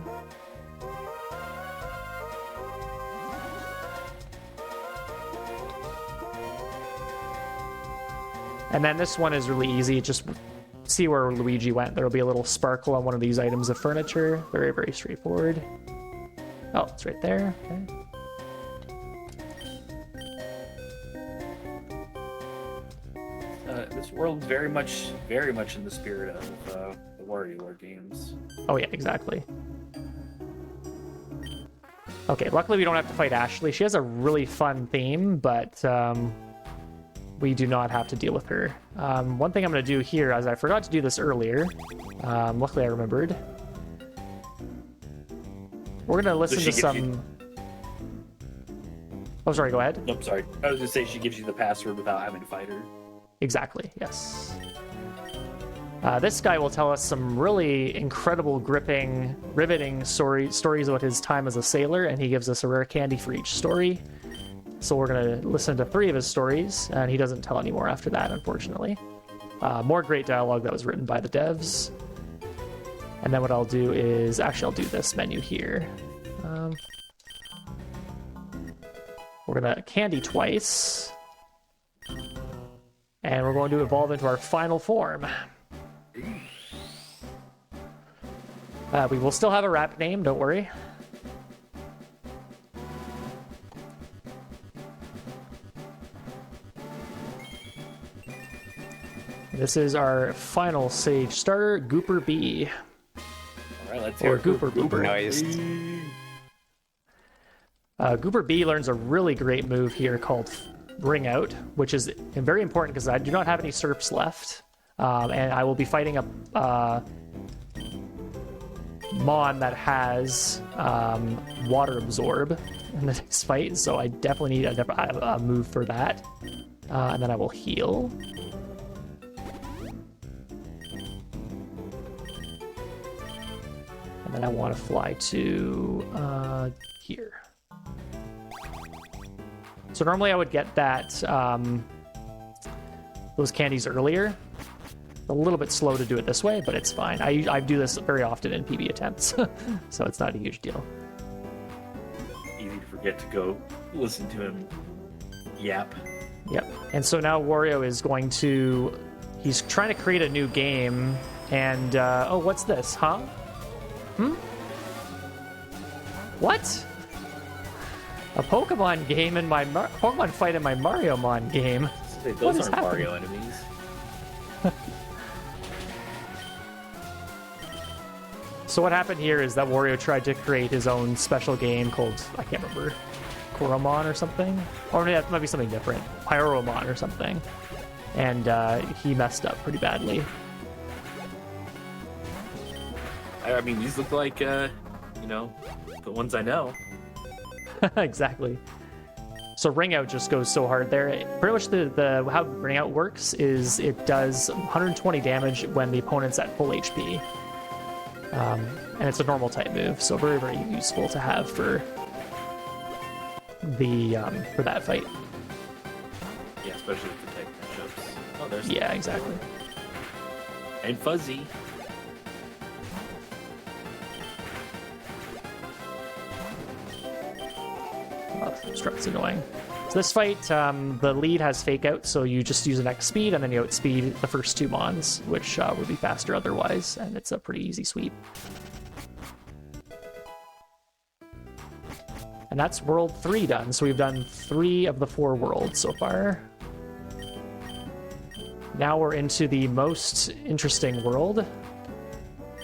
Speaker 2: And then this one is really easy. Just see where Luigi went. There will be a little sparkle on one of these items of furniture. Very, very straightforward. Oh, it's right there. Okay.
Speaker 3: This world's very much in the spirit of the WarioWare games.
Speaker 2: Oh yeah, exactly. Okay, luckily we don't have to fight Ashley. She has a really fun theme, but we do not have to deal with her. One thing I'm going to do here, as I forgot to do this earlier, luckily I remembered. We're going to listen to some... Oh, sorry, go ahead.
Speaker 3: Nope, sorry. I was going to say she gives you the password without having to fight her.
Speaker 2: Exactly, yes. This guy will tell us some really incredible, gripping, riveting stories about his time as a sailor, and he gives us a rare candy for each story. So we're going to listen to 3 of his stories, and he doesn't tell any more after that, unfortunately. More great dialogue that was written by the devs. And then what I'll do is... Actually, I'll do this menu here. We're going to candy twice. And we're going to evolve into our final form. We will still have a rap name, don't worry. This is our final Sage starter, Gooper B.
Speaker 3: All right, let's hear
Speaker 2: Gooper Booper.
Speaker 1: Nice.
Speaker 2: Gooper B learns a really great move here called Ring Out, which is very important because I do not have any Serps left. And I will be fighting a Mon that has Water Absorb in the next fight, so I definitely need a move for that. And then I will heal. And then I want to fly to here. So normally I would get that those candies earlier. A little bit slow to do it this way, but it's fine. I do this very often in PB attempts, so it's not a huge deal.
Speaker 3: Easy to forget to go listen to him yap.
Speaker 2: Yep. And so now Wario is going to... He's trying to create a new game, and... oh, what's this, huh? What? A Pokemon game in my Pokemon fight in my Mariomon game. What
Speaker 3: Those
Speaker 2: is
Speaker 3: aren't
Speaker 2: happening?
Speaker 3: Mario enemies.
Speaker 2: So what happened here is that Wario tried to create his own special game called, I can't remember, Koromon or something? Or maybe that might be something different. Pyromon or something. And he messed up pretty badly.
Speaker 3: I mean, these look like, you know, the ones I know.
Speaker 2: Exactly. So Ring Out just goes so hard there. Pretty much the how Ring Out works is it does 120 damage when the opponent's at full HP. And it's a normal type move, so very, very useful to have for the for that fight.
Speaker 3: Yeah, especially with the type matchups. Oh, there's
Speaker 2: Yeah, exactly.
Speaker 3: and Fuzzy.
Speaker 2: Oh, Strut's annoying. So this fight, the lead has Fake Out, so you just use an X speed and then you outspeed the first two Mons, which would be faster otherwise, and it's a pretty easy sweep. And that's World 3 done, so we've done 3 of the 4 worlds so far. Now we're into the most interesting world,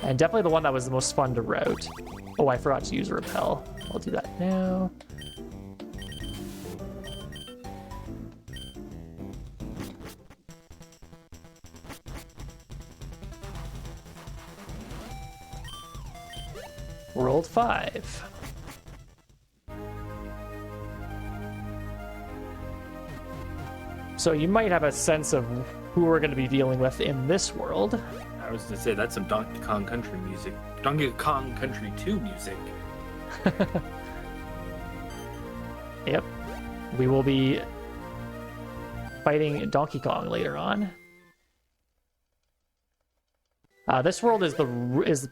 Speaker 2: and definitely the one that was the most fun to route. Oh, I forgot to use a Repel. I'll do that now. World 5. So you might have a sense of who we're going to be dealing with in this world.
Speaker 3: I was gonna say that's some Donkey Kong Country music. Donkey Kong Country 2 music.
Speaker 2: Yep. We will be fighting Donkey Kong later on. This world is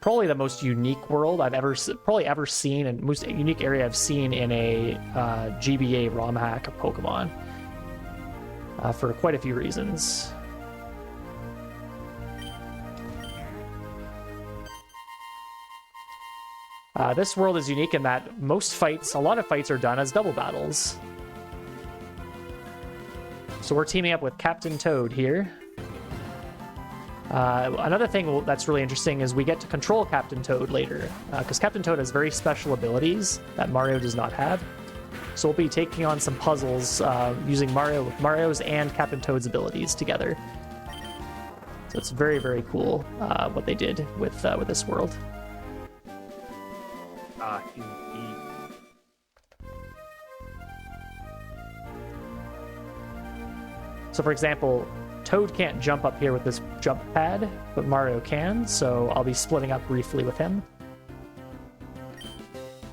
Speaker 2: probably the most unique world I've ever seen, and most unique area I've seen in a GBA ROM hack of Pokemon. For quite a few reasons. This world is unique in that a lot of fights are done as double battles. So we're teaming up with Captain Toad here. Another thing that's really interesting is we get to control Captain Toad later, because Captain Toad has very special abilities that Mario does not have. So we'll be taking on some puzzles using Mario's and Captain Toad's abilities together. So it's very, very cool what they did with this world. So for example, Toad can't jump up here with this jump pad, but Mario can, so I'll be splitting up briefly with him.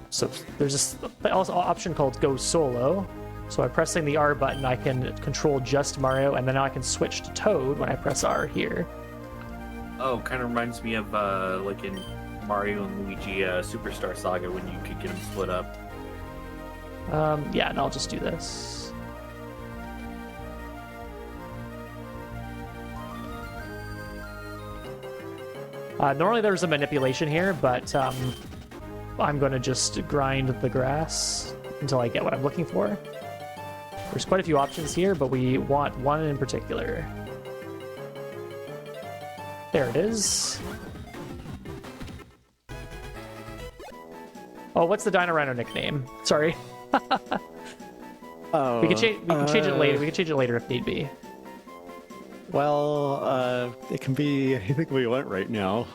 Speaker 2: So there's this also option called Go Solo. So by pressing the R button, I can control just Mario, and then now I can switch to Toad when I press R here.
Speaker 3: Oh, kind of reminds me of like in Mario and Luigi Superstar Saga when you could get them split up.
Speaker 2: Yeah, and I'll just do this. Normally there's a manipulation here, but I'm going to just grind the grass until I get what I'm looking for. There's quite a few options here, but we want one in particular. There it is. Oh, what's the Dino Rhino nickname? Sorry.
Speaker 1: Oh,
Speaker 2: we can change it later. We can change it later if need be.
Speaker 1: Well, it can be anything we want right now.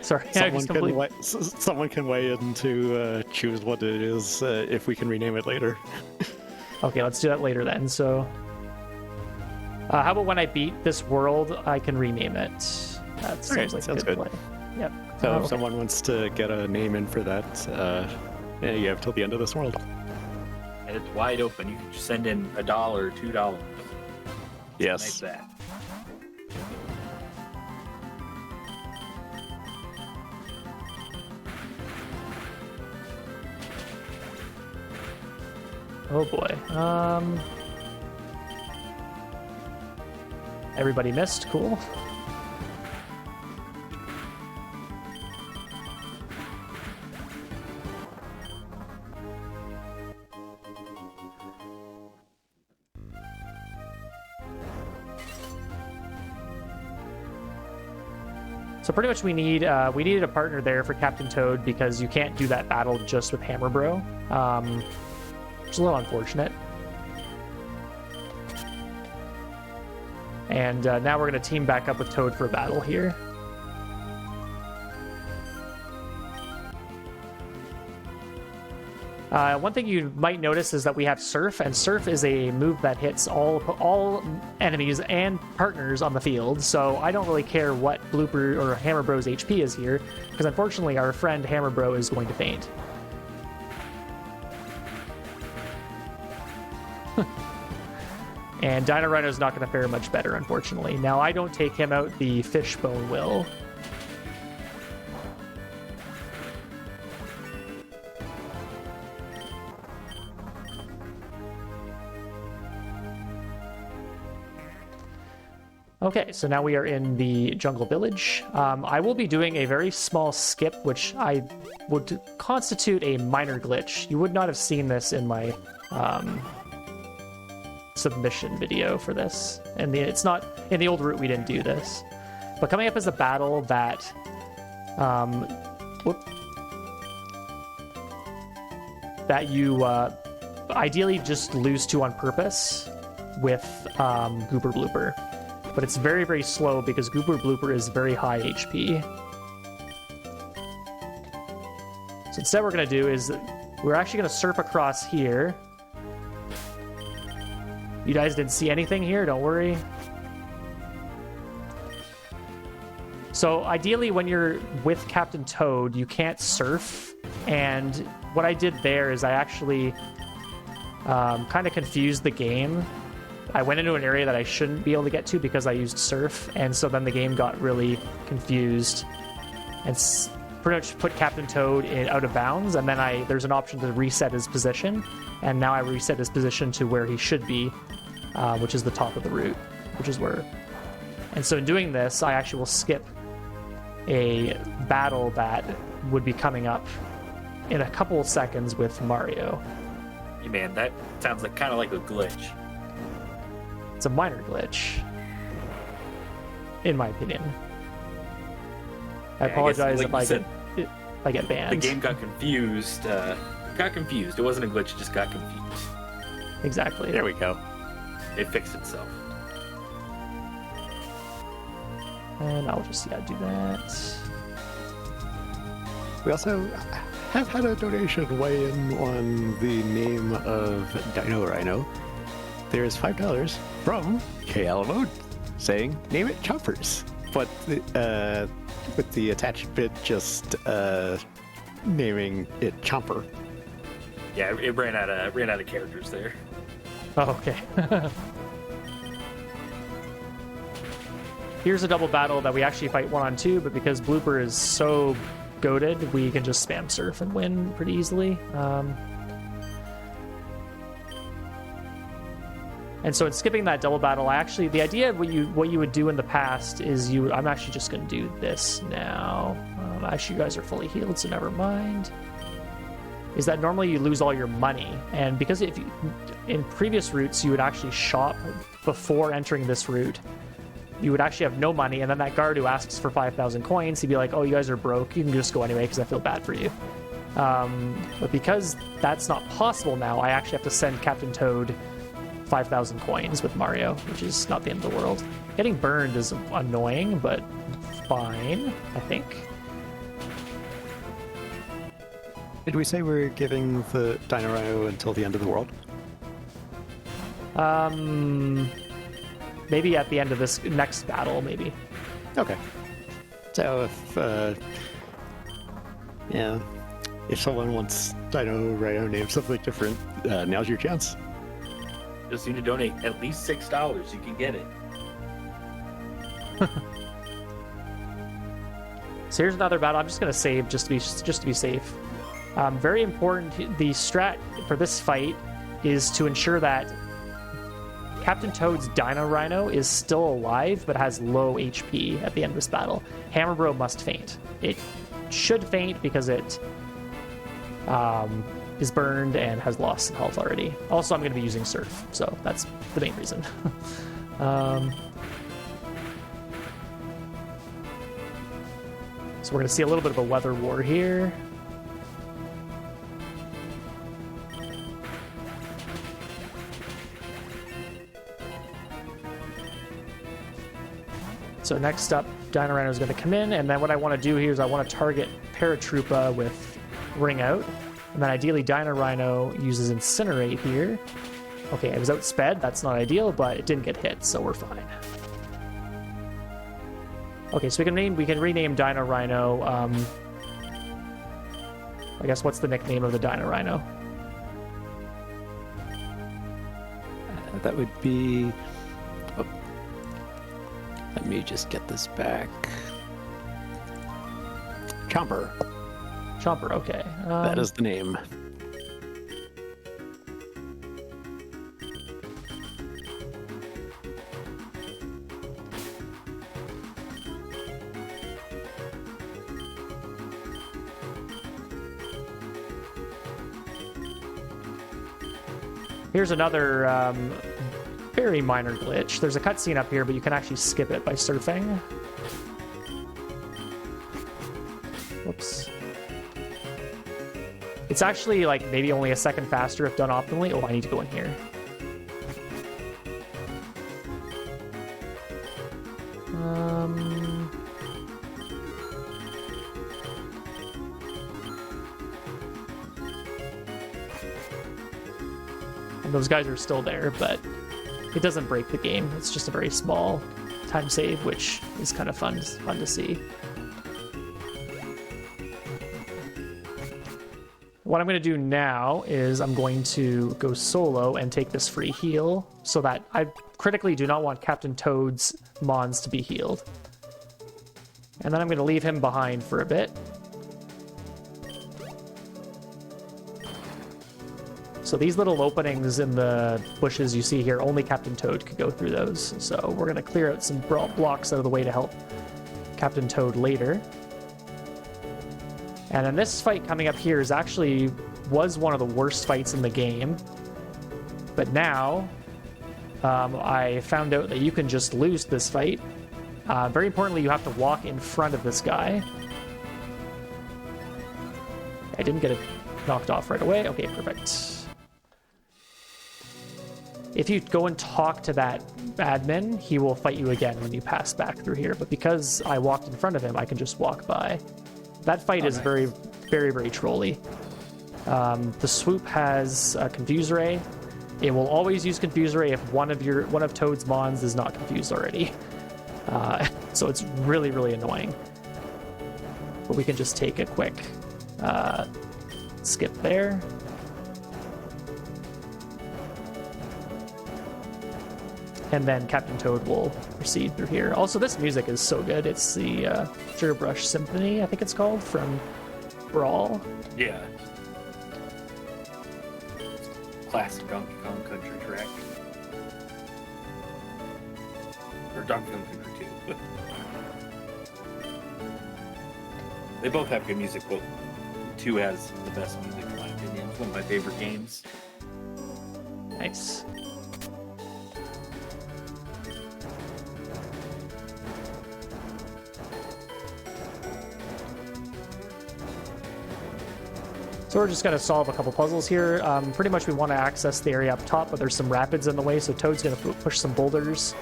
Speaker 2: Sorry,
Speaker 1: someone can weigh in to choose what it is if we can rename it later.
Speaker 2: Okay, let's do that later then. So, how about when I beat this world, I can rename it? That sounds like a good play. Yep.
Speaker 1: So if someone wants to get a name in for that, yeah, you have till the end of this world.
Speaker 3: And it's wide open. You can just send in $1 or $2.
Speaker 1: Yes.
Speaker 3: Like that.
Speaker 2: Oh boy. Everybody missed. Cool. So pretty much we needed a partner there for Captain Toad because you can't do that battle just with Hammer Bro. Which is a little unfortunate. And now we're going to team back up with Toad for a battle here. One thing you might notice is that we have Surf, and Surf is a move that hits all enemies and partners on the field, so I don't really care what Blooper or Hammer Bro's HP is here, because unfortunately our friend Hammer Bro is going to faint. And Dino Rhino is not going to fare much better, unfortunately. Now, I don't take him out, the Fishbone will. Okay, so now we are in the Jungle Village. I will be doing a very small skip, which I would constitute a minor glitch. You would not have seen this in my submission video for this. And it's not in the old route we didn't do this. But coming up is a battle that that you ideally just lose to on purpose with Goober Blooper. But it's very, very slow because Goober Blooper is very high HP. So instead what we're going to do is we're actually going to surf across here. You guys didn't see anything here, don't worry. So ideally when you're with Captain Toad, you can't surf. And what I did there is I actually kind of confused the game. I went into an area that I shouldn't be able to get to because I used surf, and so then the game got really confused and pretty much put Captain Toad out of bounds, and then there's an option to reset his position, and now I reset his position to where he should be, which is the top of the route, which is where... And so in doing this, I actually will skip a battle that would be coming up in a couple of seconds with Mario.
Speaker 3: Yeah, man, that sounds like kind of like a glitch.
Speaker 2: It's a minor glitch, in my opinion. I apologize if I get banned.
Speaker 3: The game got confused. It wasn't a glitch; it just got confused.
Speaker 2: Exactly.
Speaker 1: There we go.
Speaker 3: It fixed itself.
Speaker 2: And I'll just do that.
Speaker 1: We also have had a donation weigh in on the name of Dino Rhino. There's $5 from Mariomon saying, name it Choppers. But with the attached bit just naming it Chomper.
Speaker 3: Yeah, it ran out of characters there.
Speaker 2: Oh, okay. Here's a double battle that we actually fight 1-on-2, but because Blooper is so goated, we can just spam surf and win pretty easily. And so in skipping that double battle, the idea of what you would do in the past is I'm actually just going to do this now. Actually, you guys are fully healed, so never mind. Is that normally you lose all your money, and because in previous routes you would actually shop before entering this route, you would actually have no money, and then that guard who asks for 5,000 coins, he'd be like, "Oh, you guys are broke. You can just go anyway because I feel bad for you." But because that's not possible now, I actually have to send Captain Toad 5,000 coins with Mario, which is not the end of the world. Getting burned is annoying, but fine, I think.
Speaker 1: Did we say we're giving the Dino Rhino until the end of the world?
Speaker 2: Maybe at the end of this next battle, maybe.
Speaker 1: Okay. So if someone wants Dino Rhino named something different, now's your chance.
Speaker 3: Just need to donate at least $6. You can get it.
Speaker 2: So here's another battle. I'm just gonna save just to be safe. Very important. The strat for this fight is to ensure that Captain Toad's Dino Rhino is still alive but has low HP at the end of this battle. Hammer Bro must faint. It should faint because it is burned and has lost some health already. Also, I'm going to be using Surf, so that's the main reason. So we're going to see a little bit of a weather war here. So next up, Dino Rhino is going to come in, and then what I want to do here is I want to target Paratroopa with Ring Out, and then ideally Dino Rhino uses Incinerate here. Okay, it was outsped, that's not ideal, but it didn't get hit, so we're fine. Okay, so we can rename Dino Rhino. I guess what's the nickname of the Dino Rhino?
Speaker 1: That would be... Oh. Let me just get this back. Chomper.
Speaker 2: Chomper, okay.
Speaker 1: That is the name.
Speaker 2: Here's another very minor glitch. There's a cutscene up here, but you can actually skip it by surfing. Whoops. It's actually like maybe only a second faster if done optimally. Oh, I need to go in here. And those guys are still there, but it doesn't break the game. It's just a very small time save, which is kind of fun to see. What I'm going to do now is I'm going to go solo and take this free heal so that I critically do not want Captain Toad's Mons to be healed. And then I'm going to leave him behind for a bit. So these little openings in the bushes you see here, only Captain Toad could go through those. So we're going to clear out some blocks out of the way to help Captain Toad later. And then this fight coming up here was one of the worst fights in the game. But now, I found out that you can just lose this fight. Very importantly, you have to walk in front of this guy. I didn't get it knocked off right away. Okay, perfect. If you go and talk to that admin, he will fight you again when you pass back through here. But because I walked in front of him, I can just walk by. That fight is
Speaker 3: nice.
Speaker 2: very, very, very trolly. The swoop has a Confuse Ray. It will always use Confuse Ray if one of Toad's Mons is not confused already. So it's really, really annoying. But we can just take a quick skip there. And then Captain Toad will proceed through here. Also, this music is so good. It's the Sugar Brush Symphony, I think it's called, from Brawl.
Speaker 3: Yeah. Classic Donkey Kong Country track. Or Donkey Kong Country 2. They both have good music, but 2 has the best music in my opinion. It's one of my favorite games.
Speaker 2: Nice. So we're just going to solve a couple puzzles here. Pretty much we want to access the area up top, but there's some rapids in the way, so Toad's going to push some boulders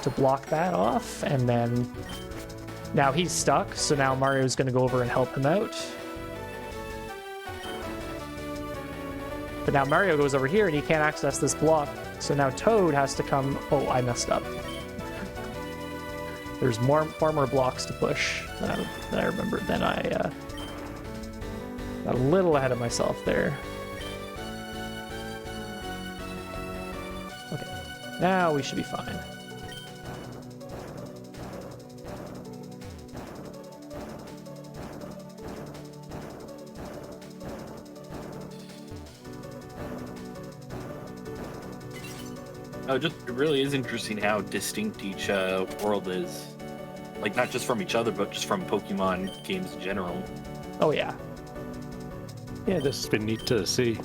Speaker 2: to block that off, and then now he's stuck, so now Mario's going to go over and help him out. But now Mario goes over here and he can't access this block, so now Toad has to come... Oh, I messed up. There's far more blocks to push than I remember, than I... Got a little ahead of myself there. Okay, now we should be fine.
Speaker 3: It really is interesting how distinct each world is. Like, not just from each other, but just from Pokemon games in general.
Speaker 2: Oh, yeah.
Speaker 1: Yeah, this has been neat to see.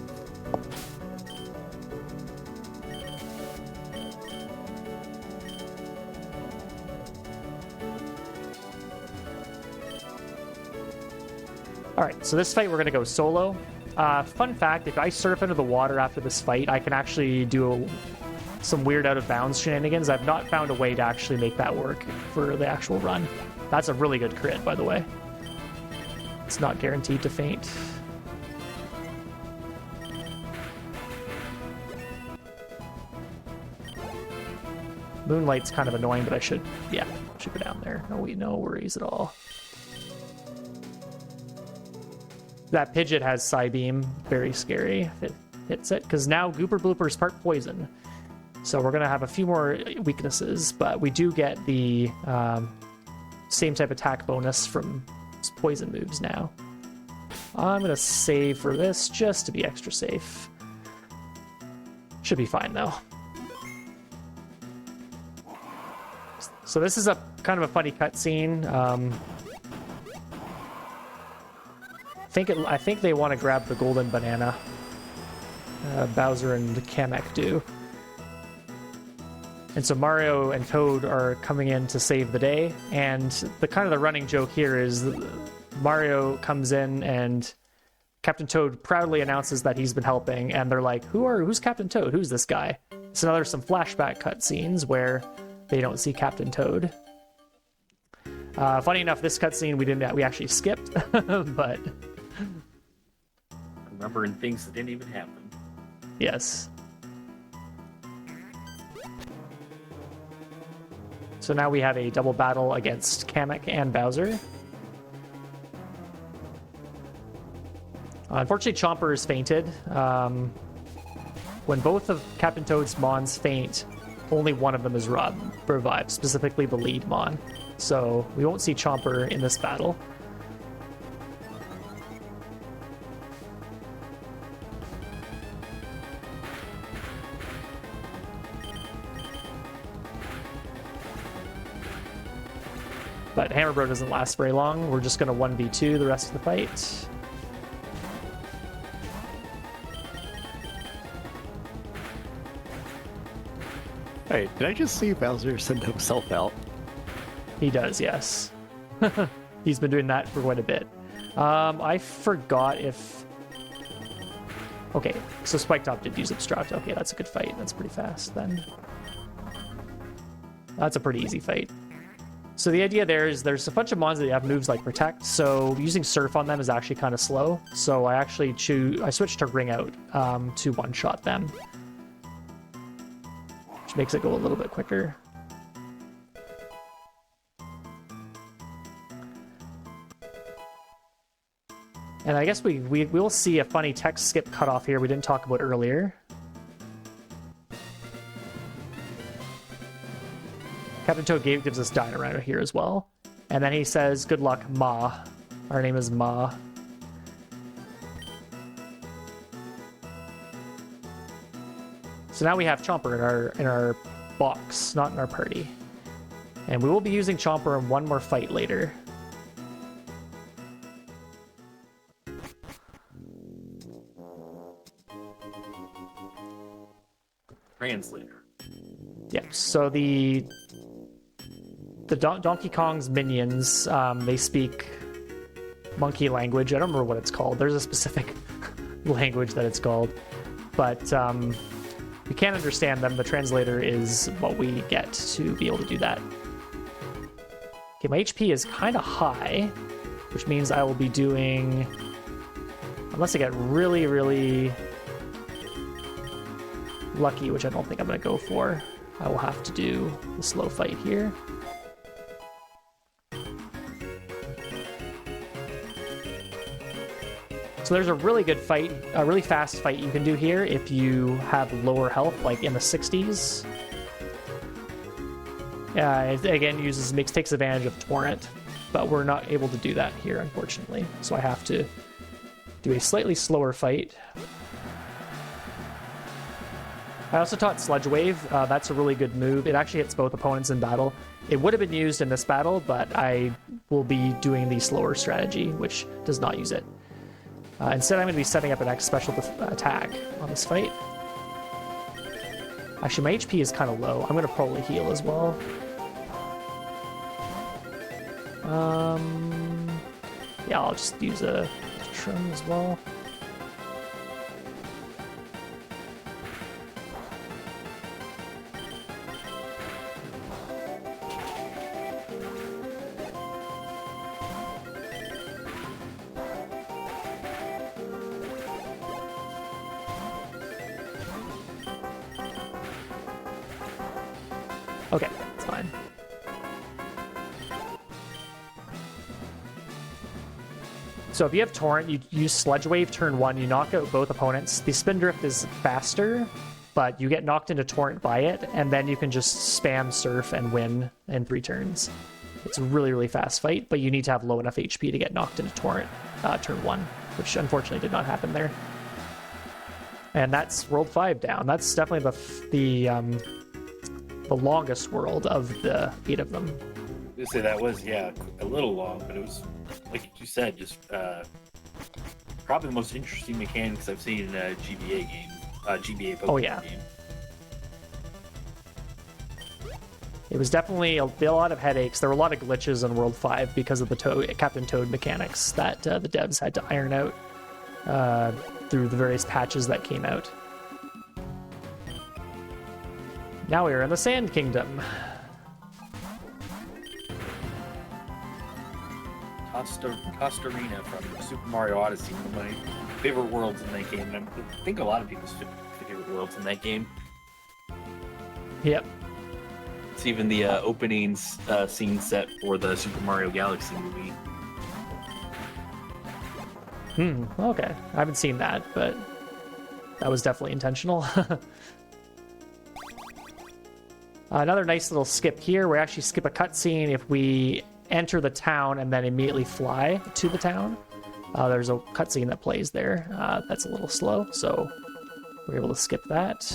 Speaker 2: All right, so this fight we're gonna go solo. Fun fact, if I surf into the water after this fight, I can actually do some weird out-of-bounds shenanigans. I've not found a way to actually make that work for the actual run. That's a really good crit, by the way. It's not guaranteed to faint. Moonlight's kind of annoying, but I should go down there. No worries at all. That Pidgeot has Psybeam, very scary if it hits it, because now Gooper Blooper is part poison. So we're going to have a few more weaknesses, but we do get the same type attack bonus from poison moves now. I'm going to save for this just to be extra safe. Should be fine, though. So this is a kind of a funny cutscene. I think they want to grab the golden banana. Bowser and Kamek do. And so Mario and Toad are coming in to save the day, and the running joke here is Mario comes in and Captain Toad proudly announces that he's been helping, and they're like, who's Captain Toad? Who's this guy? So now there's some flashback cutscenes where they don't see Captain Toad. Funny enough, this cutscene we actually skipped, but
Speaker 3: remembering things that didn't even happen.
Speaker 2: Yes. So now we have a double battle against Kamek and Bowser. Unfortunately, Chomper is fainted. When both of Captain Toad's Mons faint, only one of them is revived, specifically the lead Mon. So we won't see Chomper in this battle. But Hammer Bro doesn't last very long. We're just going to 1v2 the rest of the fight.
Speaker 1: Hey, did I just see Bowser send himself out?
Speaker 2: He does, yes. He's been doing that for quite a bit. I forgot if... Okay, so Spike Top did use Obstruct. Okay, that's a good fight. That's pretty fast, then. That's a pretty easy fight. So the idea there is there's a bunch of mons that have moves like Protect, so using Surf on them is actually kind of slow. So I actually switched to Ring Out to one-shot them, which makes it go a little bit quicker. And I guess we will see a funny text skip cutoff here we didn't talk about earlier. Captain Toad gives us Dynarama here as well. And then he says, good luck, Ma. Our name is Ma. So now we have Chomper in our box, not in our party. And we will be using Chomper in one more fight later.
Speaker 3: Translator.
Speaker 2: Yeah, so the Donkey Kong's minions, they speak monkey language. I don't remember what it's called. There's a specific language that it's called. But we can't understand them. The translator is what we get to be able to do that. Okay, my HP is kind of high, which means I will be doing... Unless I get really, really lucky, which I don't think I'm going to go for, I will have to do the slow fight here. So there's a really good fight, a really fast fight you can do here if you have lower health, like in the 60s. It again takes advantage of Torrent, but we're not able to do that here, unfortunately. So I have to do a slightly slower fight. I also taught Sludge Wave. That's a really good move. It actually hits both opponents in battle. It would have been used in this battle, but I will be doing the slower strategy, which does not use it. Instead, I'm going to be setting up an X special attack on this fight. Actually, my HP is kind of low. I'm going to probably heal as well. Yeah, I'll just use a mushroom as well. Okay, that's fine. So if you have Torrent, you use Sludge Wave turn 1, you knock out both opponents. The Spindrift is faster, but you get knocked into Torrent by it, and then you can just spam Surf and win in 3 turns. It's a really, really fast fight, but you need to have low enough HP to get knocked into Torrent turn 1, which unfortunately did not happen there. And that's World 5 down. That's definitely the longest world of the 8 of them.
Speaker 3: I say that was, yeah, a little long, but it was, like you said, just probably the most interesting mechanics I've seen in a GBA game, GBA Pokemon game.
Speaker 2: It was definitely a lot of headaches. There were a lot of glitches in World 5 because of the Captain Toad mechanics that the devs had to iron out through the various patches that came out. Now we are in the Sand Kingdom.
Speaker 3: Costarina from Super Mario Odyssey, one of my favorite worlds in that game, and I think a lot of people's favorite worlds in that game.
Speaker 2: Yep.
Speaker 3: It's even the opening scene set for the Super Mario Galaxy movie.
Speaker 2: Okay. I haven't seen that, but that was definitely intentional. Another nice little skip here. We actually skip a cutscene if we enter the town and then immediately fly to the town. There's a cutscene that plays there. That's a little slow, so we're able to skip that.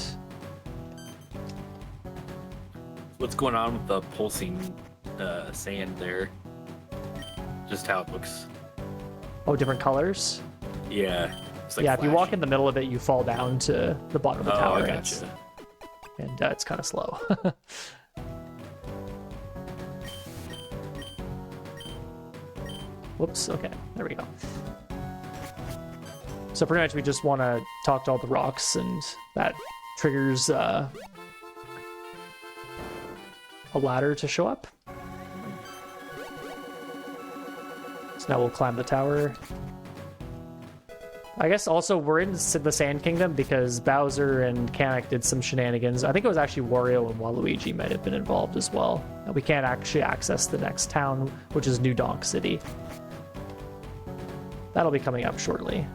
Speaker 3: What's going on with the pulsing sand there? Just how it looks.
Speaker 2: Oh, different colors?
Speaker 3: Yeah. It's like
Speaker 2: yeah, if you walk
Speaker 3: flashing.
Speaker 2: in the middle of it, you fall down to the bottom of the tower.
Speaker 3: I gotcha.
Speaker 2: And it's kind of slow. Whoops, okay, there we go. So pretty much we just want to talk to all the rocks, and that triggers a ladder to show up. So now we'll climb the tower. I guess also we're in the Sand Kingdom because Bowser and Kamek did some shenanigans. I think it was actually Wario and Waluigi might have been involved as well. We can't actually access the next town, which is New Donk City. That'll be coming up shortly.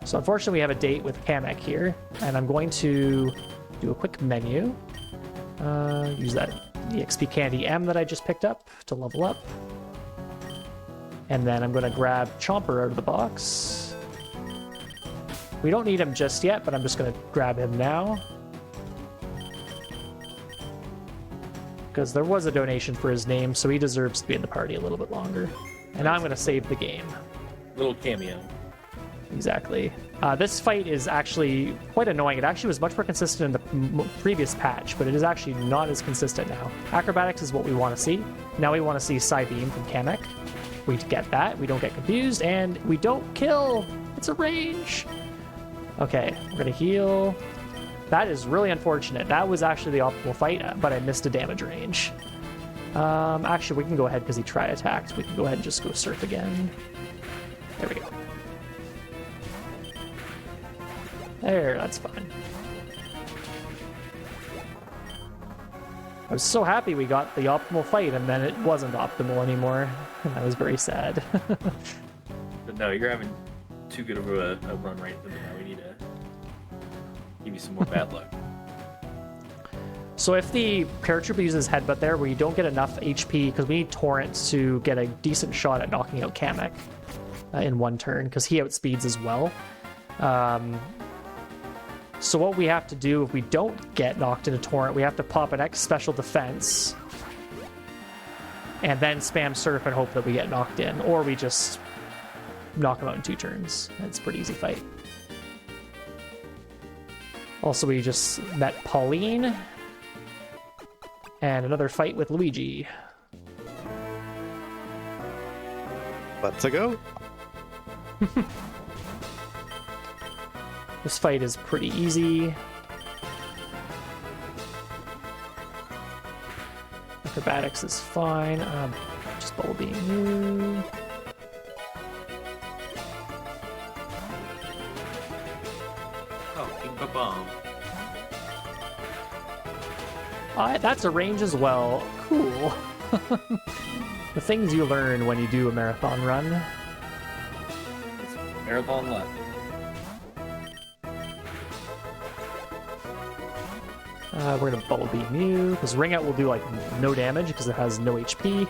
Speaker 2: So unfortunately we have a date with Kamek here, and I'm going to do a quick menu. Use that EXP Candy M that I just picked up to level up. And then I'm going to grab Chomper out of the box. We don't need him just yet, but I'm just going to grab him now. Because there was a donation for his name, so he deserves to be in the party a little bit longer. And now I'm going to save the game.
Speaker 3: Little cameo.
Speaker 2: Exactly. This fight is actually quite annoying. It actually was much more consistent in the previous patch, but it is actually not as consistent now. Acrobatics is what we want to see. Now we want to see Psybeam from Kamek. We get that. We don't get confused, and we don't kill. It's a range. Okay, we're gonna heal. That is really unfortunate. That was actually the optimal fight, but I missed a damage range. Actually, we can go ahead because he tri-attacked. We can go ahead and just go Surf again. There we go. There, that's fine. I was so happy we got the optimal fight, and then it wasn't optimal anymore. And I was very sad.
Speaker 3: But no, you're having too good of a run right now. We need to give you some more bad luck.
Speaker 2: So if the paratrooper uses Headbutt there, we don't get enough HP, because we need Torrent to get a decent shot at knocking out Kamek in one turn, because he outspeeds as well. So what we have to do if we don't get knocked into Torrent, we have to pop an X special defense and then spam Surf and hope that we get knocked in, or we just knock him out in 2 turns. It's a pretty easy fight. Also, we just met Pauline and another fight with Luigi.
Speaker 1: Let's go.
Speaker 2: This fight is pretty easy. Acrobatics is fine. Just bubble beam you.
Speaker 3: Oh, King Ba-Bomb.
Speaker 2: That's a range as well. Cool. The things you learn when you do a marathon run.
Speaker 3: It's marathon luck.
Speaker 2: We're gonna bubble beam you because ring out will do like no damage because it has no HP.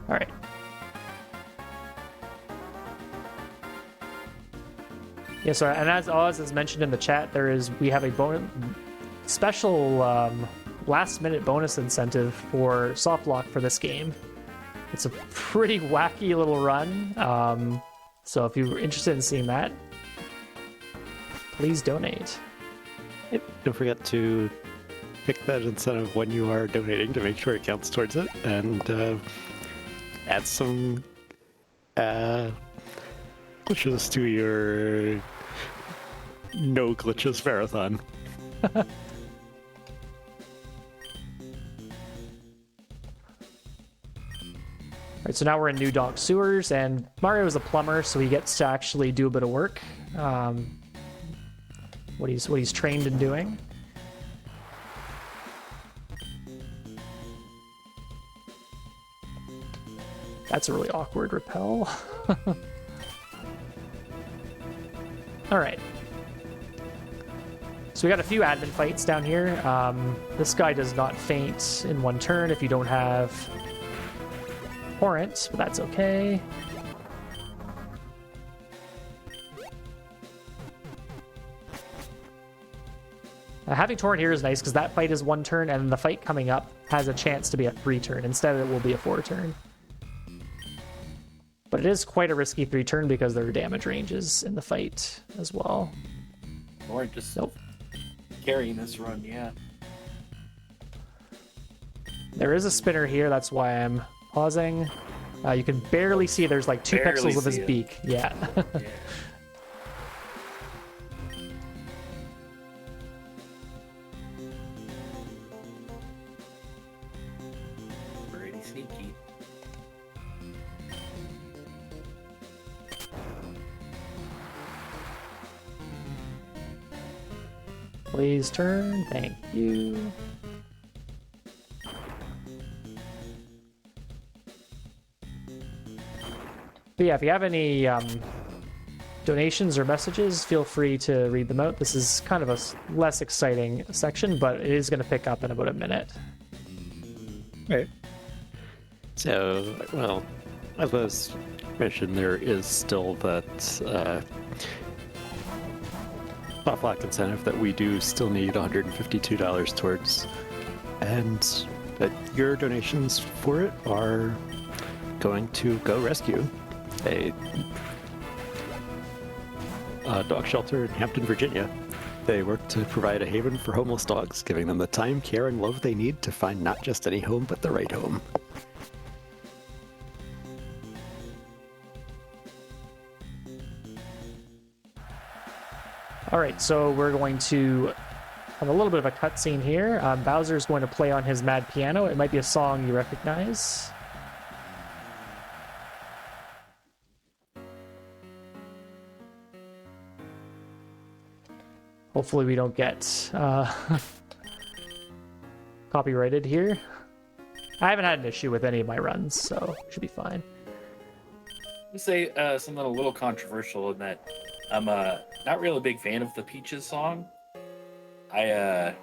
Speaker 2: All right. Yeah. So and as Oz has mentioned in the chat, we have a special last-minute bonus incentive for soft lock for this game. It's a pretty wacky little run. So if you're interested in seeing that, please donate.
Speaker 1: Yep. Don't forget to pick that incentive when you are donating to make sure it counts towards it, and add some glitches to your no glitches marathon.
Speaker 2: Right, so now we're in New Donk Sewers, and Mario is a plumber, so he gets to actually do a bit of work. What he's trained in doing. That's a really awkward repel. All right. So we got a few admin fights down here. This guy does not faint in one turn if you don't have Torrent, but that's okay. Having Torrent here is nice because that fight is 1 turn, and the fight coming up has a chance to be a 3 turn. Instead, it will be a 4 turn. But it is quite a risky 3 turn because there are damage ranges in the fight as well.
Speaker 3: Or just carrying this run, yeah.
Speaker 2: There is a spinner here, that's why I'm pausing. You can barely see there's like 2 pixels of his beak. Yeah.
Speaker 3: Yeah. Pretty sneaky.
Speaker 2: Please turn. Thank you. But yeah, if you have any donations or messages, feel free to read them out. This is kind of a less exciting section, but it is going to pick up in about a minute.
Speaker 1: Right. So, well, as was mentioned, there is still that soft lock incentive that we do still need $152 towards, and that your donations for it are going to go rescue a dog shelter in Hampton, Virginia. They work to provide a haven for homeless dogs, giving them the time, care, and love they need to find not just any home, but the right home.
Speaker 2: All right, so we're going to have a little bit of a cutscene here. Bowser's going to play on his Mad Piano. It might be a song you recognize. Hopefully we don't get copyrighted here. I haven't had an issue with any of my runs, so it should be fine.
Speaker 3: I'll say something a little controversial in that I'm not really a big fan of the Peaches song. I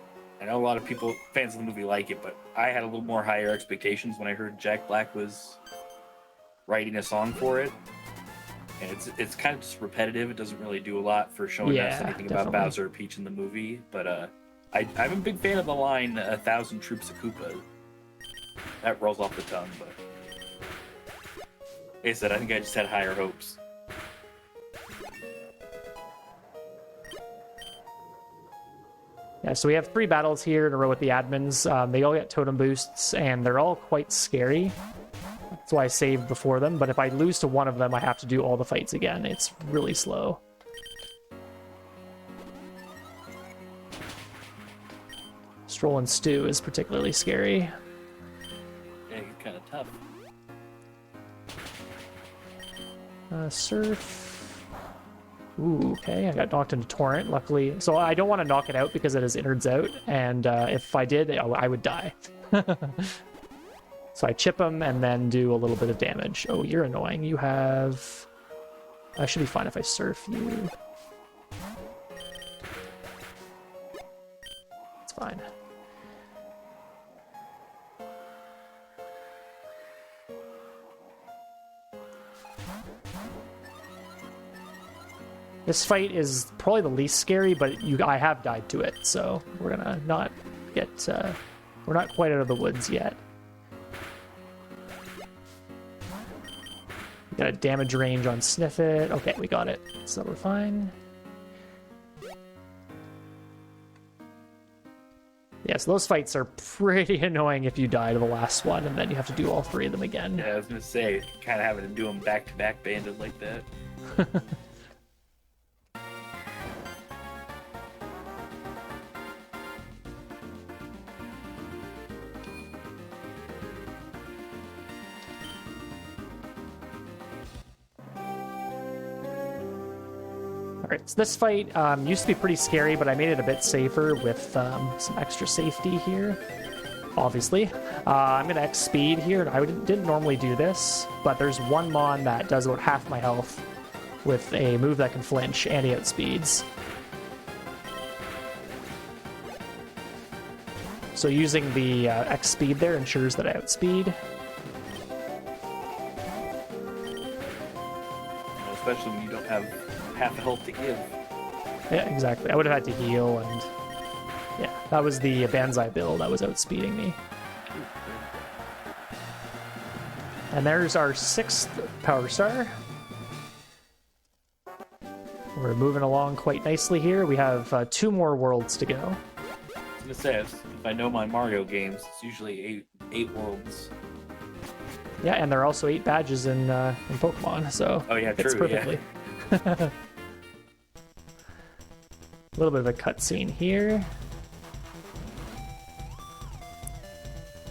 Speaker 3: know a lot of people, fans of the movie, like it, but I had a little more higher expectations when I heard Jack Black was writing a song for it. And it's kind of just repetitive. It doesn't really do a lot for showing us anything about Bowser or Peach in the movie. But I'm a big fan of the line, 1,000 troops of Koopa. That rolls off the tongue, but like I said, I think I just had higher hopes.
Speaker 2: Yeah, so we have 3 battles here in a row with the admins. They all get totem boosts, and they're all quite scary. That's why I saved before them, but if I lose to one of them, I have to do all the fights again. It's really slow. Stroll and Stew is particularly scary.
Speaker 3: Yeah, he's kind of tough.
Speaker 2: Surf. Ooh, okay, I got knocked into Torrent, luckily. So I don't want to knock it out because it is innards out, and if I did, I would die. So I chip him and then do a little bit of damage. Oh, you're annoying. You have... I should be fine if I surf you. It's fine. This fight is probably the least scary, but I have died to it, so we're gonna not get... we're not quite out of the woods yet. Got a damage range on Sniff It. Okay, we got it. So we're fine. Yeah, so those fights are pretty annoying if you die to the last one, and then you have to do all three of them again.
Speaker 3: Yeah, I was gonna say, kind of having to do them back to back banded like that.
Speaker 2: Alright, so this fight used to be pretty scary, but I made it a bit safer with some extra safety here, obviously. I'm going to X speed here. I didn't normally do this, but there's one Mon that does about half my health with a move that can flinch, and he outspeeds. So using the X speed there ensures that I outspeed.
Speaker 3: Especially when you don't have half the health to give.
Speaker 2: Yeah, exactly. I would have had to heal, and yeah, that was the Banzai build that was outspeeding me. And there's our 6th Power Star. We're moving along quite nicely here. We have 2 more worlds to go.
Speaker 3: I was gonna say, if I know my Mario games, it's usually eight worlds.
Speaker 2: Yeah, and there are also 8 badges in Pokemon, so
Speaker 3: oh yeah,
Speaker 2: fits
Speaker 3: true,
Speaker 2: perfectly. Yeah. A little bit of a cutscene here.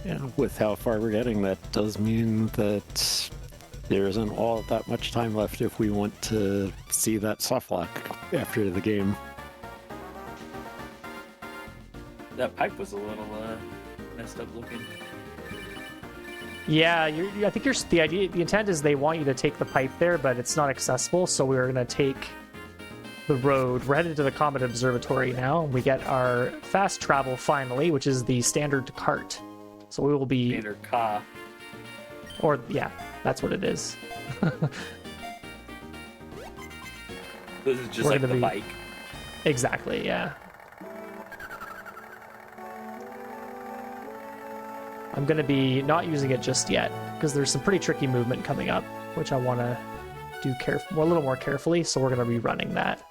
Speaker 1: Yeah, with how far we're getting, that does mean that there isn't all that much time left if we want to see that soft lock after the game.
Speaker 3: That pipe was a little messed up looking.
Speaker 2: Yeah, I think the intent is they want you to take the pipe there, but it's not accessible, so we're going to take the road. We're headed to the Comet Observatory now. We get our fast travel finally, which is the standard cart. So we will be...
Speaker 3: Standard car.
Speaker 2: Or, yeah, that's what it is.
Speaker 3: This is just
Speaker 2: We're
Speaker 3: like
Speaker 2: gonna
Speaker 3: the
Speaker 2: be-
Speaker 3: bike.
Speaker 2: Exactly, yeah. I'm going to be not using it just yet, because there's some pretty tricky movement coming up, which I want to do a little more carefully, so we're going to be running that.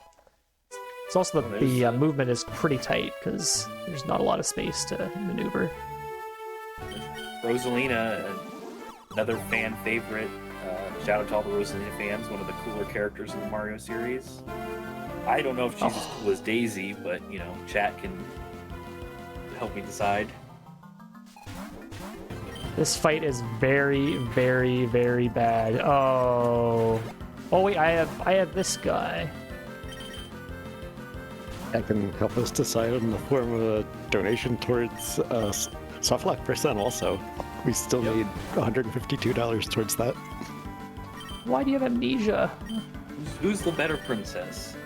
Speaker 2: It's also the movement is pretty tight, because there's not a lot of space to maneuver.
Speaker 3: Rosalina, another fan favorite. Shout out to all the Rosalina fans, one of the cooler characters in the Mario series. I don't know if she's as cool as Daisy, but, you know, chat can help me decide.
Speaker 2: This fight is very, very, very bad. Oh wait, I have this guy.
Speaker 1: That can help us decide in the form of a donation towards Softlock percent also. We still need $152 towards that.
Speaker 2: Why do you have amnesia?
Speaker 3: Who's the better princess?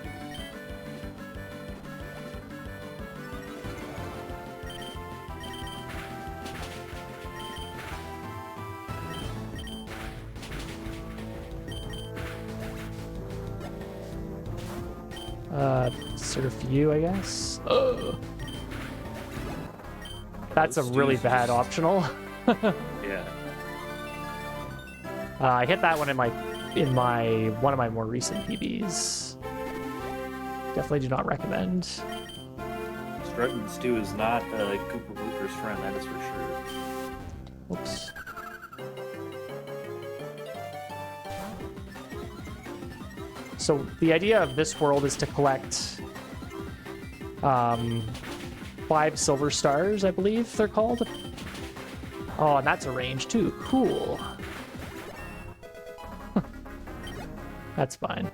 Speaker 2: Surf you, I guess. That's a really bad optional.
Speaker 3: Yeah.
Speaker 2: I hit that one in one of my more recent PBs. Definitely do not recommend.
Speaker 3: Struggling Stew is not Cooper Blooper's friend, that is for sure.
Speaker 2: Oops. So the idea of this world is to collect 5 silver stars, I believe they're called. Oh, and that's a range too. Cool. That's fine.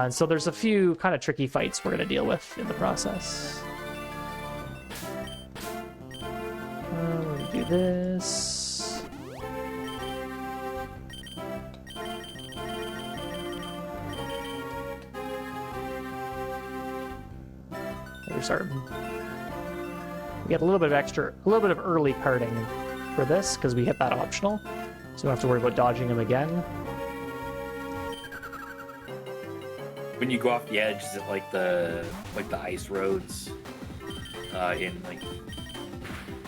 Speaker 2: So there's a few kind of tricky fights we're going to deal with in the process. We're going to do this. There's our... We get a little bit of early carding for this because we hit that optional, so we don't have to worry about dodging him again.
Speaker 3: When you go off the edge, is it like the ice roads in like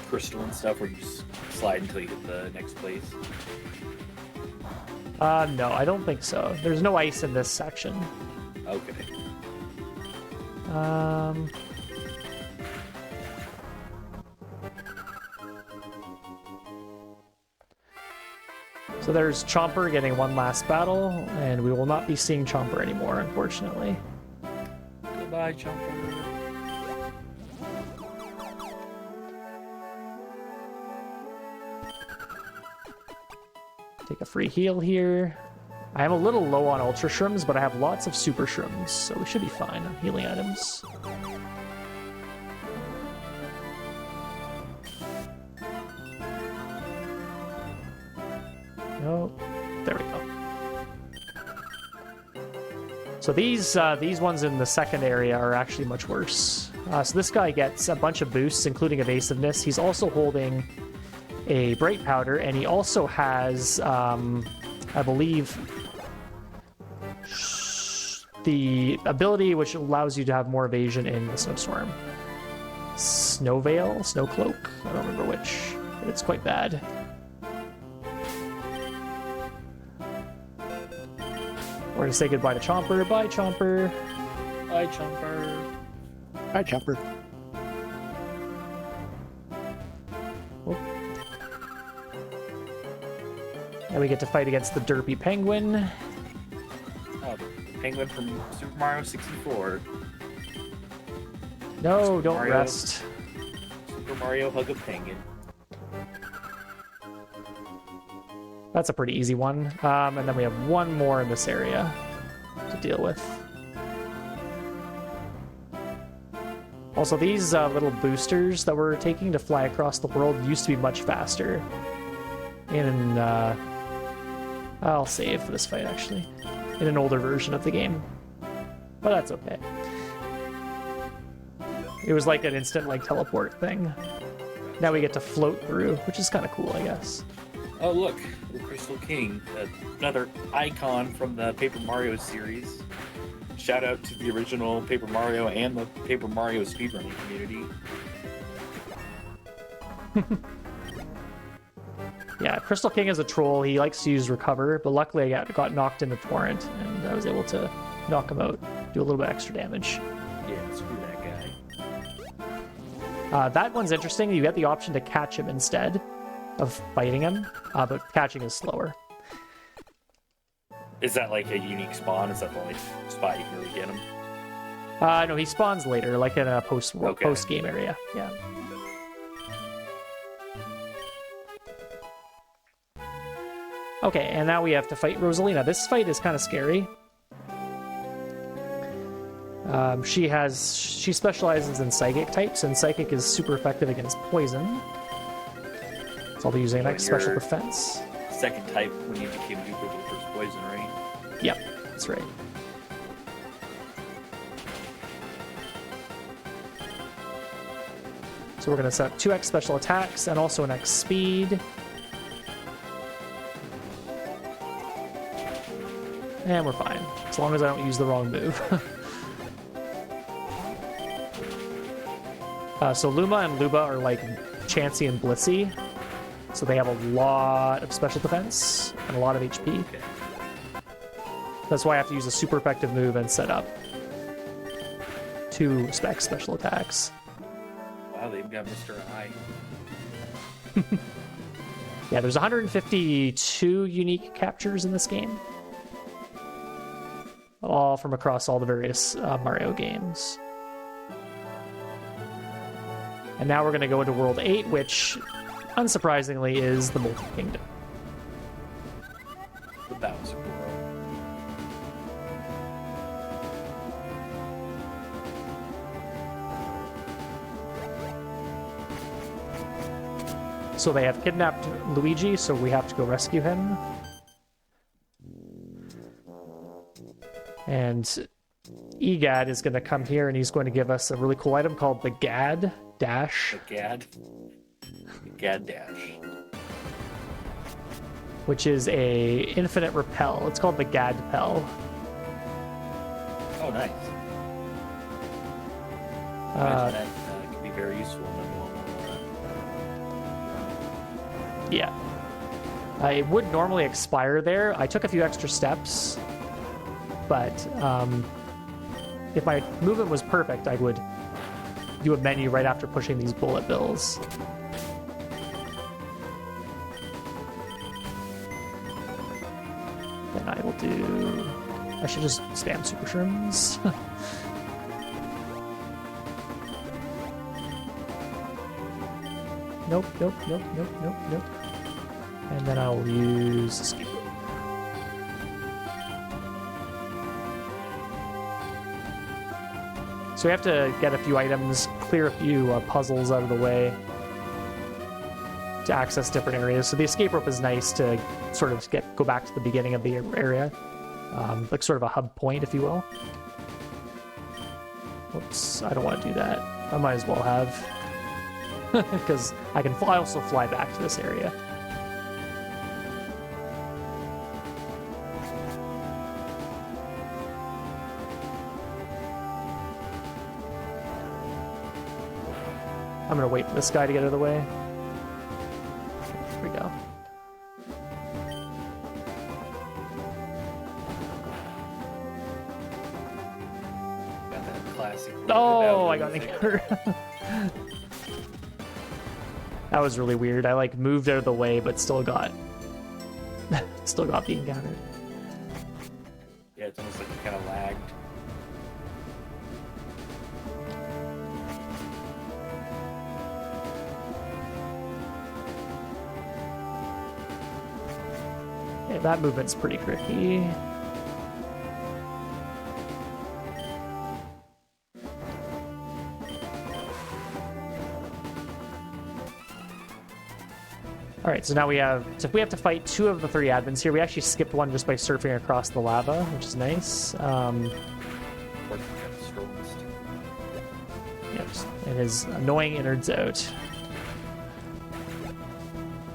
Speaker 3: Crystal and stuff, where you just slide until you hit the next place?
Speaker 2: No, I don't think so. There's no ice in this section.
Speaker 3: Okay.
Speaker 2: So there's Chomper getting one last battle, and we will not be seeing Chomper anymore, unfortunately.
Speaker 3: Goodbye, Chomper.
Speaker 2: Take a free heal here. I am a little low on Ultra Shrooms, but I have lots of Super Shrooms, so we should be fine on healing items. No, there we go. So these ones in the second area are actually much worse. So this guy gets a bunch of boosts, including evasiveness. He's also holding a Bright Powder, and he also has, I believe, the ability which allows you to have more evasion in the Snowstorm. Snow Veil? Snow Cloak? I don't remember which, but it's quite bad. We're going to say goodbye to Chomper. Bye, Chomper.
Speaker 3: Bye, Chomper.
Speaker 1: Hi, Chomper.
Speaker 2: Oh. And we get to fight against the Derpy Penguin.
Speaker 3: Oh, the penguin from Super Mario 64.
Speaker 2: No,
Speaker 3: Super
Speaker 2: don't
Speaker 3: Mario.
Speaker 2: rest.
Speaker 3: Super Mario Hug a Penguin.
Speaker 2: That's a pretty easy one. And then we have one more in this area to deal with. Also, these little boosters that we're taking to fly across the world used to be much faster. In I'll save for this fight, actually. In an older version of the game. But that's okay. It was like an instant teleport thing. Now we get to float through, which is kind of cool, I guess.
Speaker 3: Oh, look, the Crystal King, another icon from the Paper Mario series. Shout out to the original Paper Mario and the Paper Mario speedrunning community.
Speaker 2: Yeah, Crystal King is a troll. He likes to use Recover, but luckily I got knocked in the Torrent, and I was able to knock him out, do a little bit extra damage.
Speaker 3: Yeah, screw that guy.
Speaker 2: That one's interesting. You get the option to catch him instead of fighting him, but catching is slower.
Speaker 3: Is that like a unique spawn? Is that the only spot you can really get him?
Speaker 2: No, he spawns later, like in a post-game area. Yeah. Okay, and now we have to fight Rosalina. This fight is kind of scary. She specializes in Psychic types, and Psychic is super effective against poison. So I'll be using next special defense.
Speaker 3: Second type when you became neutral to the first poison, right?
Speaker 2: Yep, that's right. So we're going to set up 2x special attacks and also an X speed. And we're fine, as long as I don't use the wrong move. So Luma and Luba are like Chansey and Blissey. So they have a lot of special defense and a lot of HP.
Speaker 3: Okay.
Speaker 2: That's why I have to use a super effective move and set up 2 special attacks.
Speaker 3: Wow, they've got Mr. I.
Speaker 2: Yeah, there's 152 unique captures in this game. all from across all the various Mario games. And now we're going to go into World 8, which, unsurprisingly, is the Multi-Kingdom.
Speaker 3: The Bowser World.
Speaker 2: So they have kidnapped Luigi, so we have to go rescue him. And Egad is going to come here, and he's going to give us a really cool item called the Gad Dash.
Speaker 3: The Gad Dash.
Speaker 2: Which is a infinite repel. It's called the Gad Pel.
Speaker 3: Oh, nice. Imagine that could be very useful in a normal.
Speaker 2: Yeah. It would normally expire there. I took a few extra steps, but if my movement was perfect, I would do a menu right after pushing these bullet bills. Then I will do... I should just spam super shrooms. Nope. And then I'll use escape. So we have to get a few items, clear a few puzzles out of the way to access different areas. So the escape rope is nice to sort of go back to the beginning of the area, like sort of a hub point, if you will. Whoops, I don't want to do that. I might as well have, because I can also fly back to this area. I'm gonna wait for this guy to get out of the way. Here we go.
Speaker 3: Got that classic.
Speaker 2: Oh, I got encountered. That was really weird. I like moved out of the way, but still got the encounter.
Speaker 3: Yeah, it's almost like you kind of lagged.
Speaker 2: Yeah, that movement's pretty tricky. All right, so now we have to fight 2 of the 3 admins here. We actually skipped one just by surfing across the lava, which is nice. Yep, and his annoying innards out.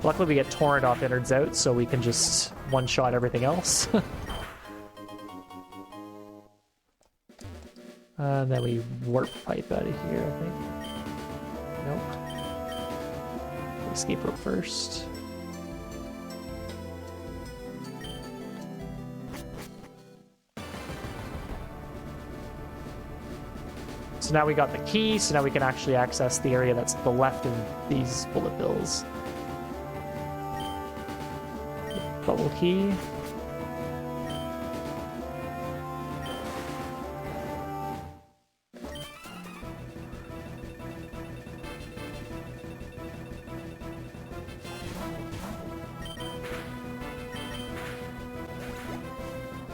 Speaker 2: Luckily, we get torrent off innards out, so we can just one-shot everything else. And then we warp pipe out of here, I think. Nope. Escape rope first. So now we got the key, so now we can actually access the area that's to the left of these bullet bills. Bubble key.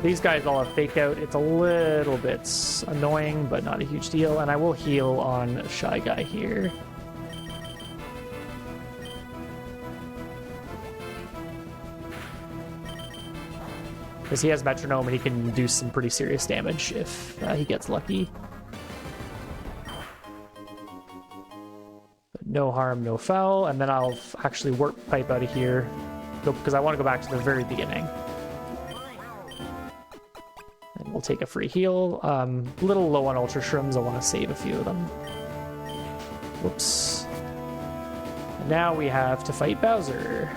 Speaker 2: These guys all have fake out. It's a little bit annoying, but not a huge deal. And I will heal on Shy Guy here. Because he has Metronome and he can do some pretty serious damage if he gets lucky. But no harm, no foul. And then I'll actually warp pipe out of here because I want to go back to the very beginning. And we'll take a free heal. A little low on Ultra Shrooms. I want to save a few of them. Whoops. And now we have to fight Bowser.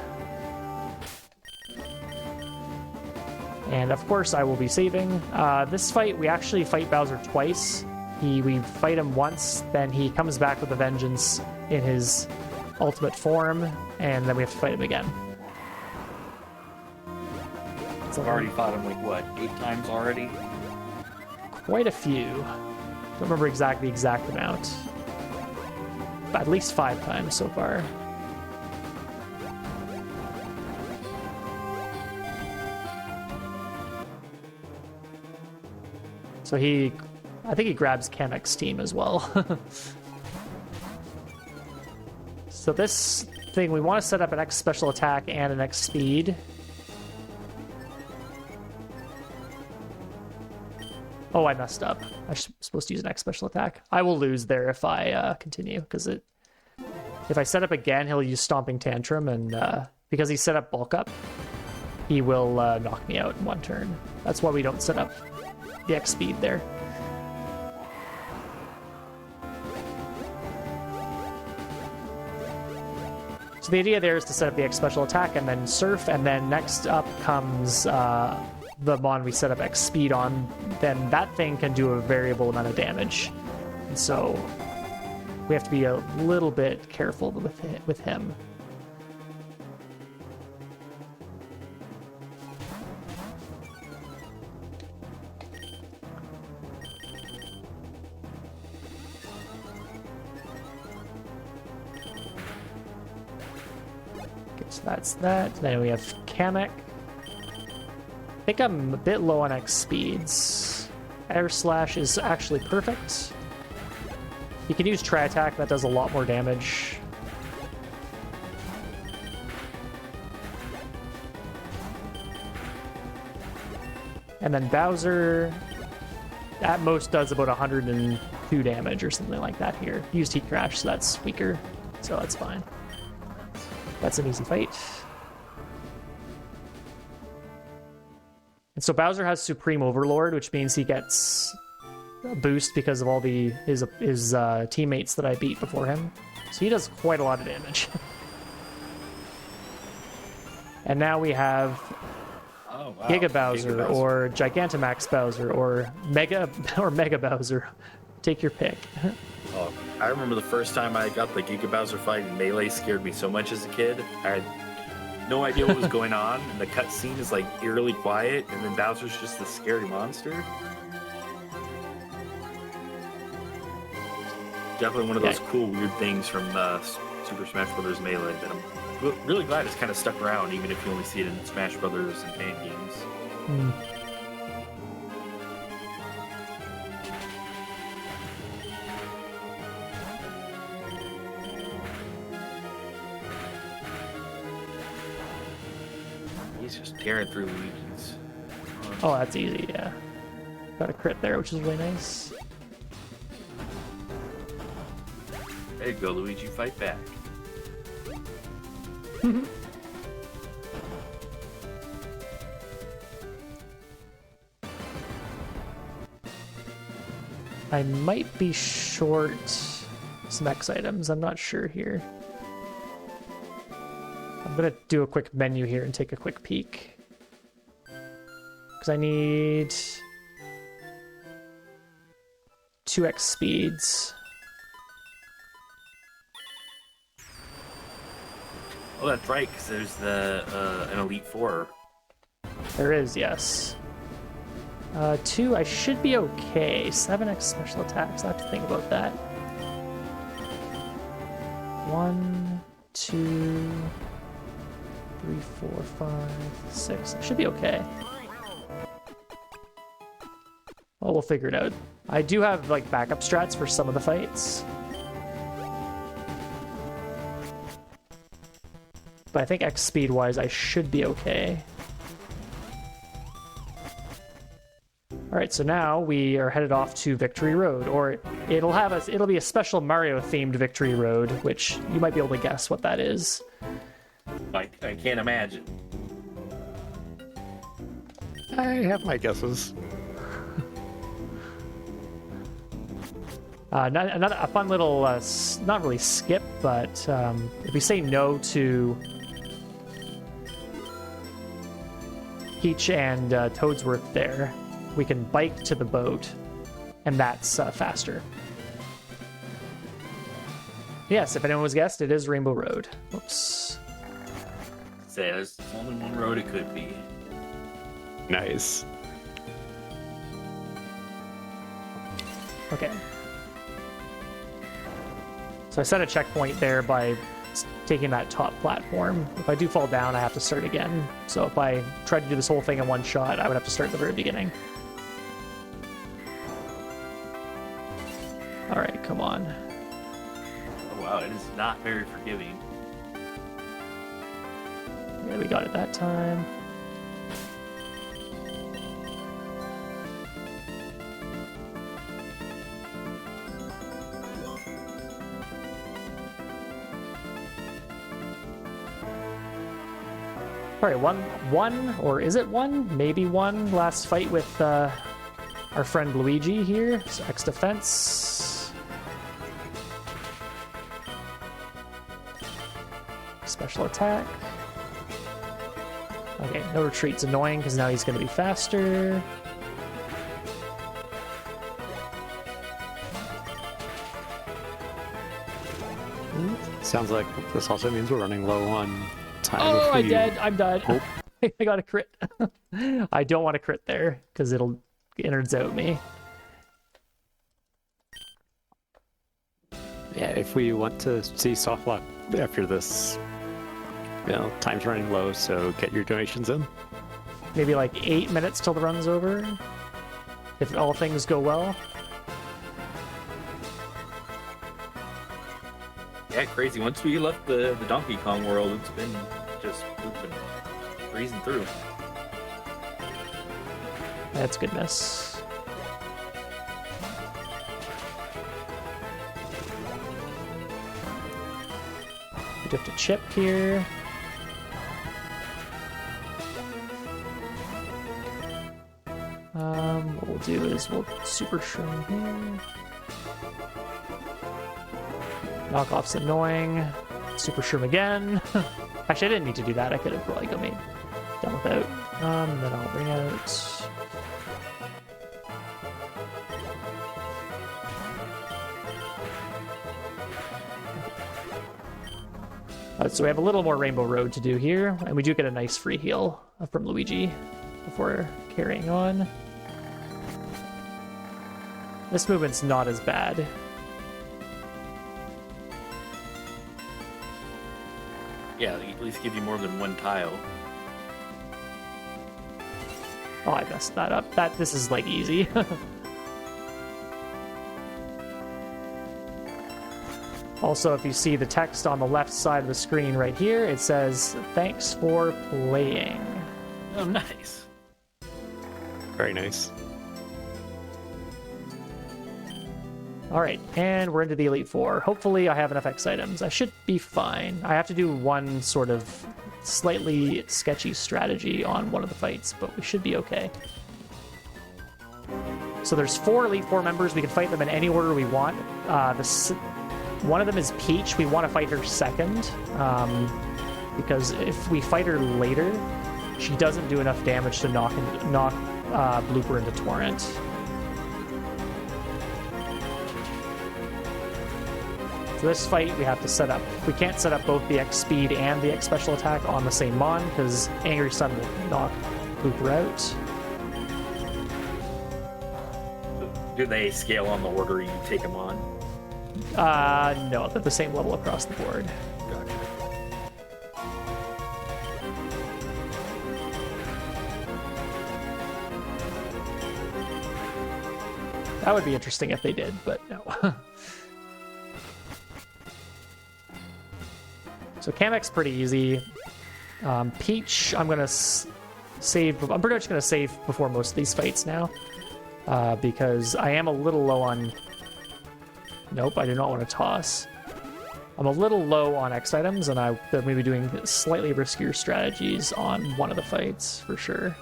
Speaker 2: And of course I will be saving. This fight, we actually fight Bowser twice. We fight him once, then he comes back with a vengeance in his ultimate form, and then we have to fight him again.
Speaker 3: So I've already fought him like what, 8 times already?
Speaker 2: quite a few. Don't remember exact amount. But at least 5 times so far. So I think he grabs Kamek's team as well. So this thing, we want to set up an X special attack and an X speed. Oh, I messed up. I'm supposed to use an X special attack. I will lose there if I continue, because if I set up again, he'll use Stomping Tantrum, and because he set up Bulk Up, he will knock me out in 1 turn. That's why we don't set up the X speed there. So the idea there is to set up the X special attack and then surf, and then next up comes the Mon we set up X speed on. Then that thing can do a variable amount of damage, and so we have to be a little bit careful with him. So that's that. Then we have Kamek. I think I'm a bit low on X speeds. Air Slash is actually perfect. You can use Tri Attack, that does a lot more damage. And then Bowser, at most does about 102 damage or something like that here. Used Heat Crash, so that's weaker, so that's fine. That's an easy fight. And so Bowser has Supreme Overlord, which means he gets a boost because of all his teammates that I beat before him. So he does quite a lot of damage. And now we have Giga Bowser or Gigantamax Bowser or Mega Bowser. Take your pick.
Speaker 3: Oh, I remember the first time I got the Giga Bowser fight in Melee scared me so much as a kid. I had no idea what was going on, and the cutscene is like eerily quiet, and then Bowser's just this scary monster. Definitely one of those cool, weird things from Super Smash Bros. Melee that I'm really glad it's kind of stuck around, even if you only see it in Smash Bros. And fan games.
Speaker 2: Mm.
Speaker 3: He's just tearing through Luigi's.
Speaker 2: Oh, that's easy, yeah. Got a crit there, which is really nice.
Speaker 3: There you go, Luigi, fight back.
Speaker 2: I might be short some X items, I'm not sure here. I'm gonna do a quick menu here and take a quick peek. Because I need 2x speeds.
Speaker 3: Oh, that's right, because there's an Elite Four.
Speaker 2: There is, yes. 2, I should be okay. 7x special attacks, I have to think about that. 1, 2, 3, 4, 5, 6. I should be okay. Well, we'll figure it out. I do have like backup strats for some of the fights. But I think X speed wise I should be okay. Alright, so now we are headed off to Victory Road, or it'll be a special Mario themed Victory Road, which you might be able to guess what that is.
Speaker 3: I can't imagine.
Speaker 1: I have my guesses.
Speaker 2: A fun little, not really skip, but if we say no to Peach and Toadsworth there, we can bike to the boat, and that's faster. Yes, if anyone was guessed, it is Rainbow Road. Whoops.
Speaker 3: Say, there's only one road it could be.
Speaker 1: Nice.
Speaker 2: Okay. So I set a checkpoint there by taking that top platform. If I do fall down, I have to start again. So if I tried to do this whole thing in one shot, I would have to start at the very beginning. All right, come on.
Speaker 3: Oh, wow, it is not very forgiving.
Speaker 2: Yeah, we got it that time. All right, one, or is it one? Maybe one last fight with our friend Luigi here. So X defense. Special attack. Okay, no retreat's annoying because now he's going to be faster.
Speaker 1: Sounds like this also means we're running low on time.
Speaker 2: Oh, I'm dead. I'm dead.
Speaker 1: Oh.
Speaker 2: I got a crit. I don't want to crit there because it'll innards out me.
Speaker 1: Yeah, if we want to see soft lock after this, you know, time's running low, so get your donations in.
Speaker 2: Maybe like 8 minutes till the run's over, if all things go well.
Speaker 3: Yeah, crazy. Once we left the Donkey Kong world, it's been just we've been breezing through.
Speaker 2: That's good miss. We do have to chip here. What we'll do is we'll super shroom here. Knockoff's annoying. Super shroom again. Actually, I didn't need to do that. I could have probably done without. Then I'll bring out. So we have a little more Rainbow Road to do here, and we do get a nice free heal from Luigi before carrying on. This movement's not as bad.
Speaker 3: Yeah, they at least give you more than one tile.
Speaker 2: Oh, I messed that up. This is like easy. Also, if you see the text on the left side of the screen right here, it says, "Thanks for playing."
Speaker 3: Oh, nice.
Speaker 1: Very nice.
Speaker 2: All right, and we're into the Elite Four. Hopefully I have enough X items. I should be fine. I have to do one sort of slightly sketchy strategy on one of the fights, but we should be okay. So there's 4 Elite Four members. We can fight them in any order we want. One of them is Peach. We want to fight her second, because if we fight her later, she doesn't do enough damage to knock Blooper into Torrent. For this fight, we have to set up... We can't set up both the X Speed and the X Special Attack on the same Mon, because Angry Sun will knock Blooper out.
Speaker 3: Do they scale on the order you take them on?
Speaker 2: No, they're the same level across the board.
Speaker 3: Gotcha.
Speaker 2: That would be interesting if they did, but no. So Kamek's pretty easy. Peach, I'm gonna save. I'm pretty much gonna save before most of these fights now, because I am a little low on. Nope, I do not want to toss. I'm a little low on X items, and I'm maybe doing slightly riskier strategies on one of the fights for sure.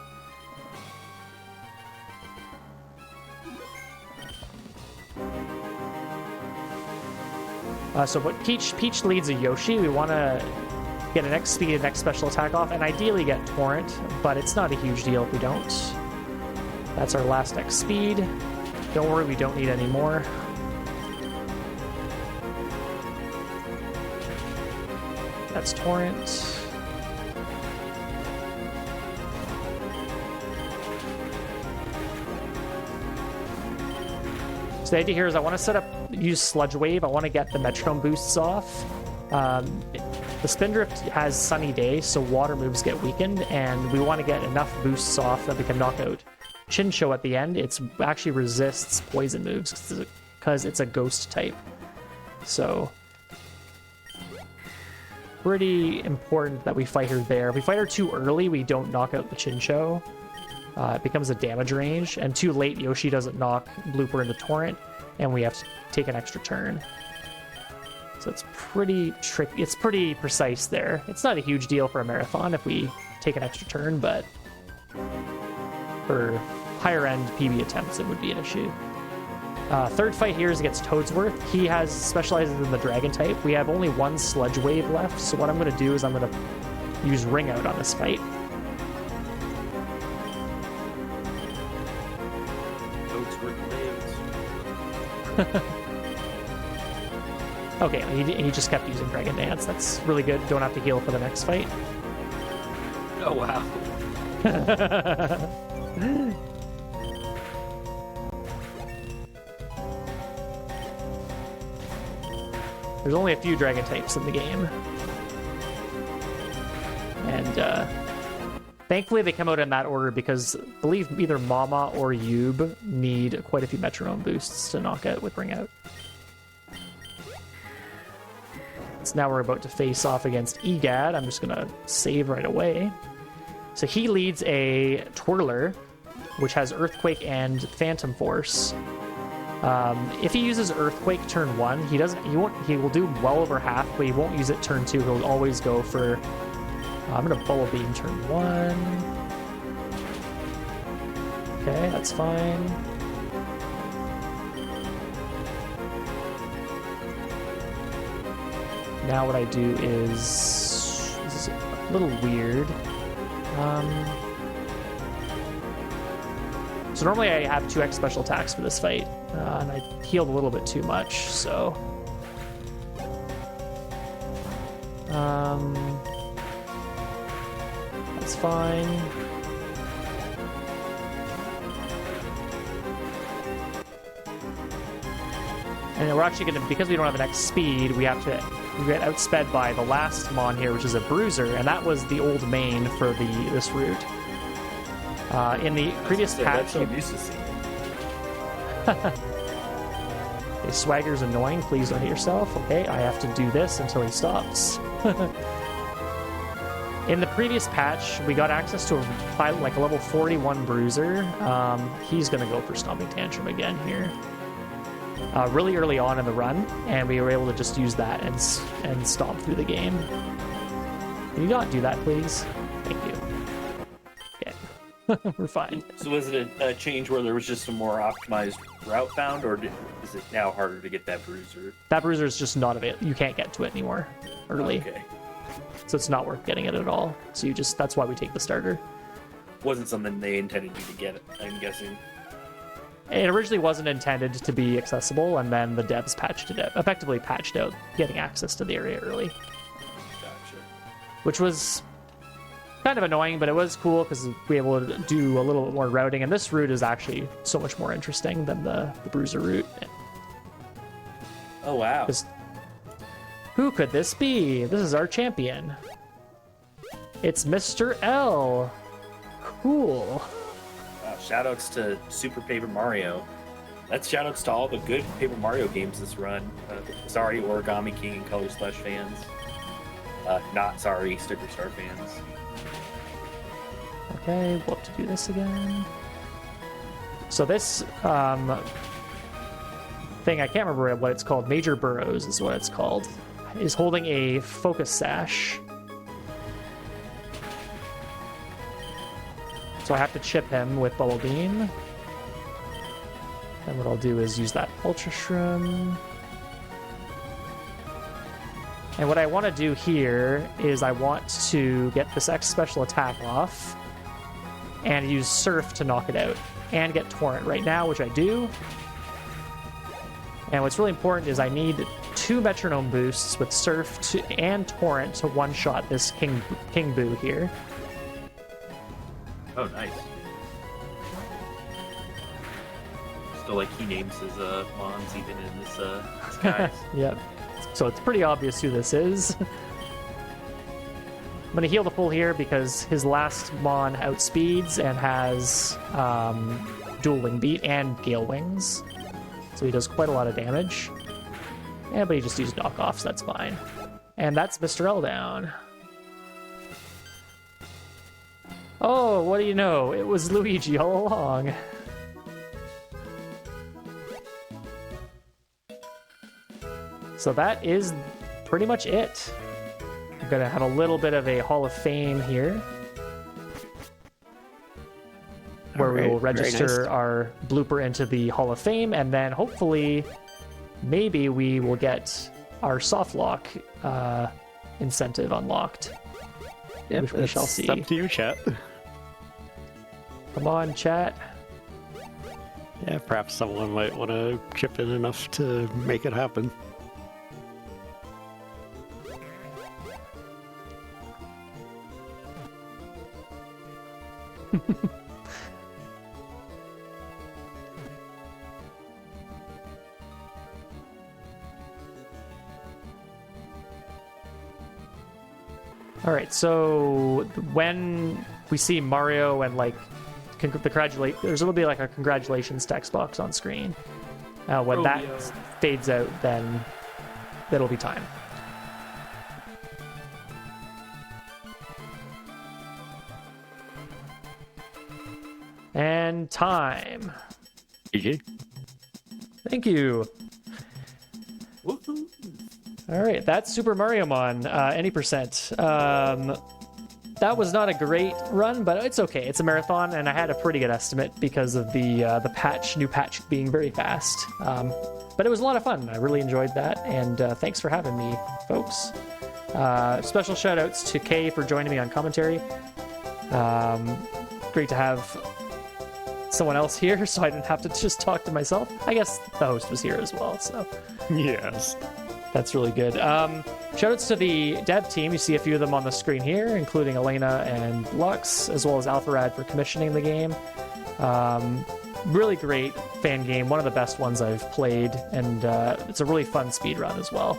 Speaker 2: So what Peach leads a Yoshi. We want to get an X speed and X special attack off, and ideally get Torrent, but it's not a huge deal if we don't. That's our last X speed. Don't worry, we don't need any more. That's Torrent. So the idea here is I want to use Sludge Wave. I want to get the Metronome boosts off. The Spindrift has Sunny Day, so water moves get weakened, and we want to get enough boosts off that we can knock out Chincho at the end. It actually resists poison moves because it's a ghost type. So pretty important that we fight her there. If we fight her too early, we don't knock out the Chincho. It becomes a damage range, and too late, Yoshi doesn't knock Blooper into Torrent, and we have to take an extra turn. So it's pretty tricky. It's pretty precise there. It's not a huge deal for a marathon if we take an extra turn, but for higher end PB attempts, it would be an issue. Third fight here is against Toadsworth. He specializes in the Dragon type. We have only one Sludge Wave left, so what I'm going to do is I'm going to use Ring Out on this fight.
Speaker 3: Toadsworth lives.
Speaker 2: Okay, he just kept using Dragon Dance. That's really good. Don't have to heal for the next fight.
Speaker 3: Oh, wow.
Speaker 2: There's only a few Dragon types in the game. And thankfully they come out in that order because I believe either Mama or Yub need quite a few Metronome boosts to knock out with Ring Out. So now we're about to face off against Egad. I'm just going to save right away. So he leads a Twirler, which has Earthquake and Phantom Force. If he uses Earthquake turn 1, he will do well over half, but he won't use it turn 2. He'll always go for... I'm going to Bubble Beam turn 1. Okay, that's fine. Now what I do is... This is a little weird. So normally I have 2x special attacks for this fight, and I healed a little bit too much, so... That's fine. And we're actually going to, because we don't have an X speed, we get outsped by the last Mon here, which is a Bruiser, and that was the old main for this route. In the previous patch...
Speaker 3: I'm used to seeing it.
Speaker 2: Okay, Swagger's annoying. Please don't hit yourself. Okay, I have to do this until he stops. In the previous patch, we got access to a level 41 Bruiser. He's going to go for Stomping Tantrum again here. Really early on in the run, and we were able to just use that and stomp through the game. Can you not do that, please? Thank you. Okay. We're fine.
Speaker 3: So was it a change where there was just a more optimized route found, or is it now harder to get that Bruiser?
Speaker 2: That Bruiser is just not available. You can't get to it anymore early.
Speaker 3: Okay.
Speaker 2: So it's not worth getting it at all. So that's why we take the starter.
Speaker 3: Wasn't something they intended you to get it, I'm guessing.
Speaker 2: It originally wasn't intended to be accessible, and then the devs effectively patched out getting access to the area early.
Speaker 3: Gotcha.
Speaker 2: Which was kind of annoying, but it was cool because we were able to do a little bit more routing, and this route is actually so much more interesting than the Bruiser route.
Speaker 3: Oh, wow.
Speaker 2: Who could this be? This is our champion. It's Mr. L. Cool.
Speaker 3: Wow, shoutouts to Super Paper Mario. That's shoutouts to all the good Paper Mario games this run. Sorry, Origami King and Color Splash fans. Not sorry, Sticker Star fans.
Speaker 2: Okay, we'll have to do this again. So this thing, I can't remember what it's called. Major Burrows is what it's called. Is holding a Focus Sash. So I have to chip him with Bubble Beam. And what I'll do is use that Ultra Shroom. And what I want to do here is I want to get this X special attack off and use Surf to knock it out and get Torrent right now, which I do. And what's really important is I need 2 Metronome boosts with Surf and Torrent to one-shot this King Boo here.
Speaker 3: Oh, nice. still like he names his mons even in this disguise.
Speaker 2: Yep. So it's pretty obvious who this is. I'm going to heal the full here because his last Mon outspeeds and has dueling beat and gale wings. So he does quite a lot of damage. Yeah, but he just used knockoffs, that's fine. And that's Mr. L down. Oh, what do you know? It was Luigi all along. So that is pretty much it. We're going to have a little bit of a Hall of Fame here, where we will register our blooper into the Hall of Fame, and then hopefully, maybe we will get our soft lock incentive unlocked.
Speaker 1: Yeah,
Speaker 2: which we shall see.
Speaker 1: Up to you, chat.
Speaker 2: Come on, chat.
Speaker 1: Yeah, perhaps someone might want to chip in enough to make it happen.
Speaker 2: All right, so when we see Mario and like there's going to be like a congratulations text box on screen. When that fades out, then it'll be time. And time.
Speaker 1: GG.
Speaker 2: Thank you.
Speaker 3: Woohoo.
Speaker 2: All right, that's Super Mariomon, any percent. That was not a great run, but it's okay. It's a marathon, and I had a pretty good estimate because of the new patch being very fast. But it was a lot of fun. I really enjoyed that, and thanks for having me, folks. Special shout-outs to Kay for joining me on commentary. Great to have someone else here, so I didn't have to just talk to myself. I guess the host was here as well, so...
Speaker 1: Yes.
Speaker 2: That's really good. Shoutouts to the dev team. You see a few of them on the screen here, including Elena and Lux, as well as Alpharad for commissioning the game. Really great fan game, one of the best ones I've played, and it's a really fun speed run as well.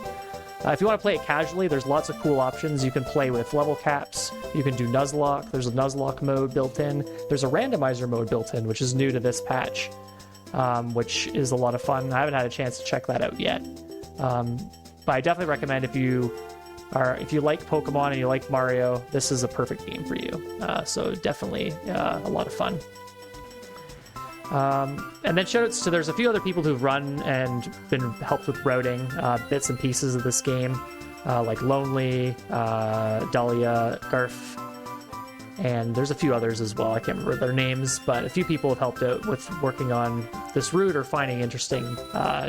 Speaker 2: If you want to play it casually, there's lots of cool options. You can play with level caps. You can do Nuzlocke. There's a Nuzlocke mode built in. There's a randomizer mode built in, which is new to this patch, which is a lot of fun. I haven't had a chance to check that out yet. But I definitely recommend if you like Pokemon and you like Mario, this is a perfect game for you. So definitely a lot of fun. And then shoutouts to, there's a few other people who've run and been helped with routing bits and pieces of this game, like Lonely, Dahlia, Garf, and there's a few others as well. I can't remember their names, but a few people have helped out with working on this route or finding interesting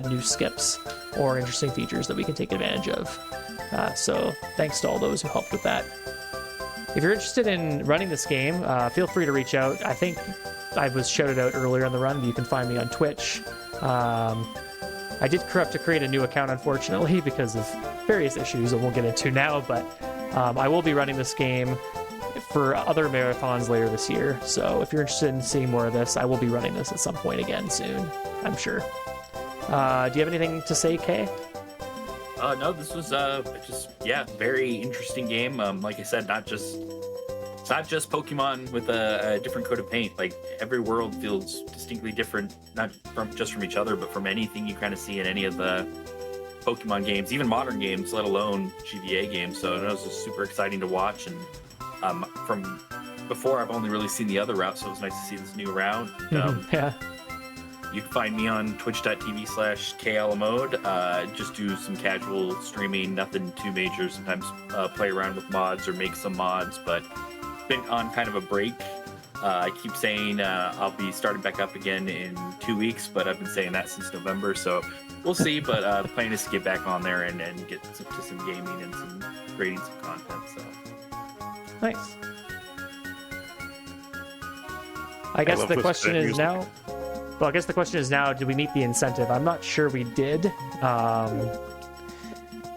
Speaker 2: new skips or interesting features that we can take advantage of. So thanks to all those who helped with that. If you're interested in running this game, feel free to reach out. I think I was shouted out earlier on the run, but you can find me on Twitch. I did have to create a new account, unfortunately, because of various issues I won't get into now, but I will be running this game for other marathons later this year. So if you're interested in seeing more of this, I will be running this at some point again soon, I'm sure. Do you have anything to say, Kay?
Speaker 3: No, this was very interesting game. Like I said, it's not just Pokemon with a different coat of paint. Like every world feels distinctly different, not from each other, but from anything you kind of see in any of the Pokemon games, even modern games, let alone GBA games. So it was just super exciting to watch. And from before, I've only really seen the other route, so it was nice to see this new route.
Speaker 2: Yeah.
Speaker 3: You can find me on twitch.tv/KLMode. Just do some casual streaming, nothing too major. Sometimes play around with mods or make some mods, but been on kind of a break. I keep saying I'll be starting back up again in 2 weeks, but I've been saying that since November, so we'll see. But the plan is to get back on there and get to some gaming and some creating some content. So
Speaker 2: nice. I guess the question is now. Well, I guess the question is now, did we meet the incentive? I'm not sure we did.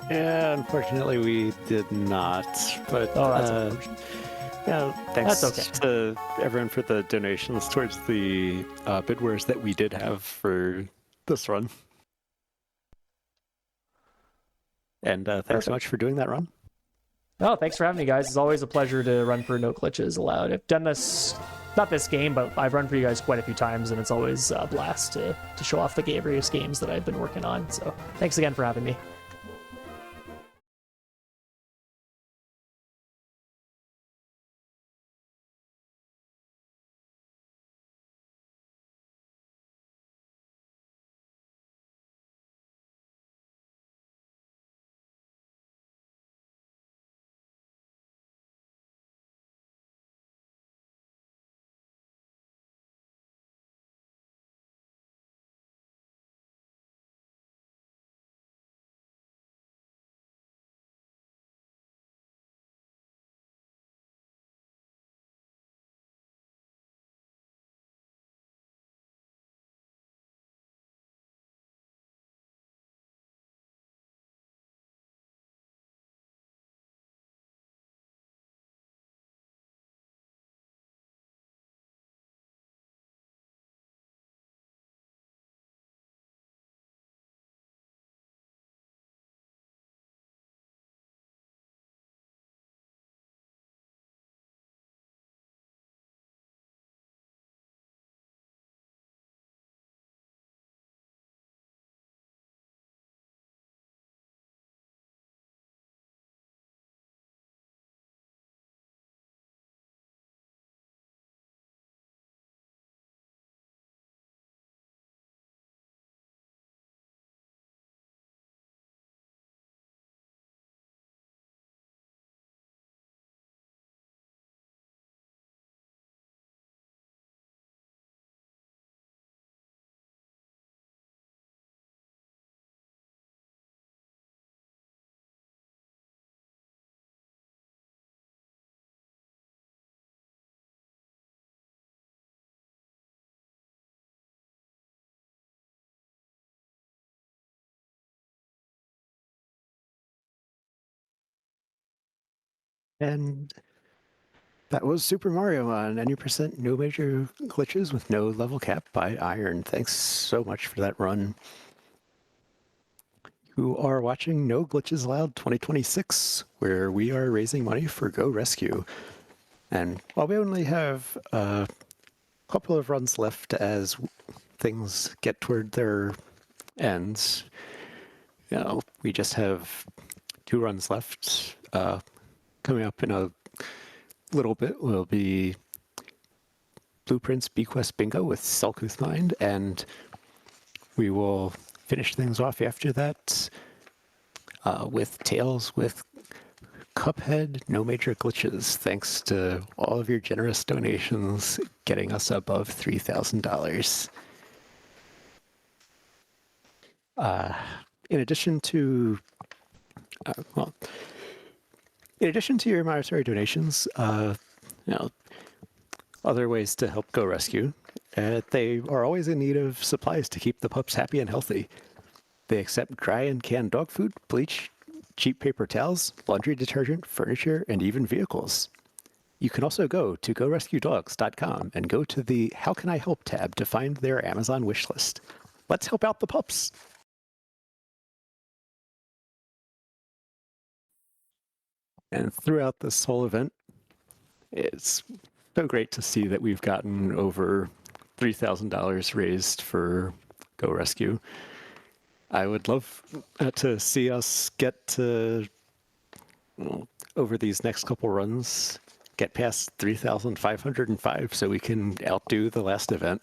Speaker 1: Yeah, unfortunately we did not. But
Speaker 2: that's unfortunate.
Speaker 1: Yeah, thanks
Speaker 2: That's okay.
Speaker 1: to everyone for the donations towards the bidwares that we did have for this run. And thanks so much for doing that run.
Speaker 2: Oh, thanks for having me, guys. It's always a pleasure to run for No Glitches Allowed. I've done this, not this game, but I've run for you guys quite a few times, and it's always a blast to show off the various games that I've been working on. So thanks again for having me.
Speaker 1: And that was Super Mariomon, 90% no major glitches with no level cap by Iron. Thanks so much for that run. You are watching No Glitches Allowed 2026, where we are raising money for Go Rescue. And while we only have a couple of runs left as things get toward their ends, we just have 2 runs left. Coming up in a little bit will be Blueprints Bequest Bingo with Selkooth Mind, and we will finish things off after that with Tales with Cuphead, no major glitches, thanks to all of your generous donations getting us above $3,000. In addition to, in addition to your monetary donations, other ways to help Go Rescue, they are always in need of supplies to keep the pups happy and healthy. They accept dry and canned dog food, bleach, cheap paper towels, laundry detergent, furniture, and even vehicles. You can also go to GoRescueDogs.com and go to the How Can I Help tab to find their Amazon wish list. Let's help out the pups. And throughout this whole event, it's so great to see that we've gotten over $3,000 raised for Go Rescue. I would love to see us get to, over these next couple runs, get past 3,505 so we can outdo the last event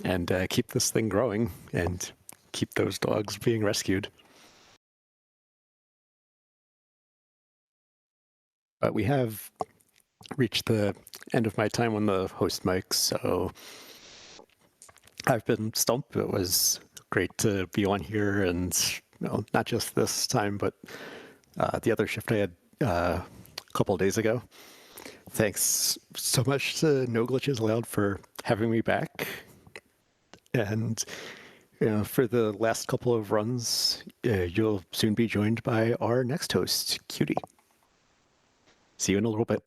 Speaker 1: and keep this thing growing and keep those dogs being rescued. But we have reached the end of my time on the host mic, so I've been stumped. It was great to be on here, and not just this time, but the other shift I had a couple of days ago. Thanks so much to No Glitches Allowed for having me back. And for the last couple of runs, you'll soon be joined by our next host, Cutie. See you in a little bit.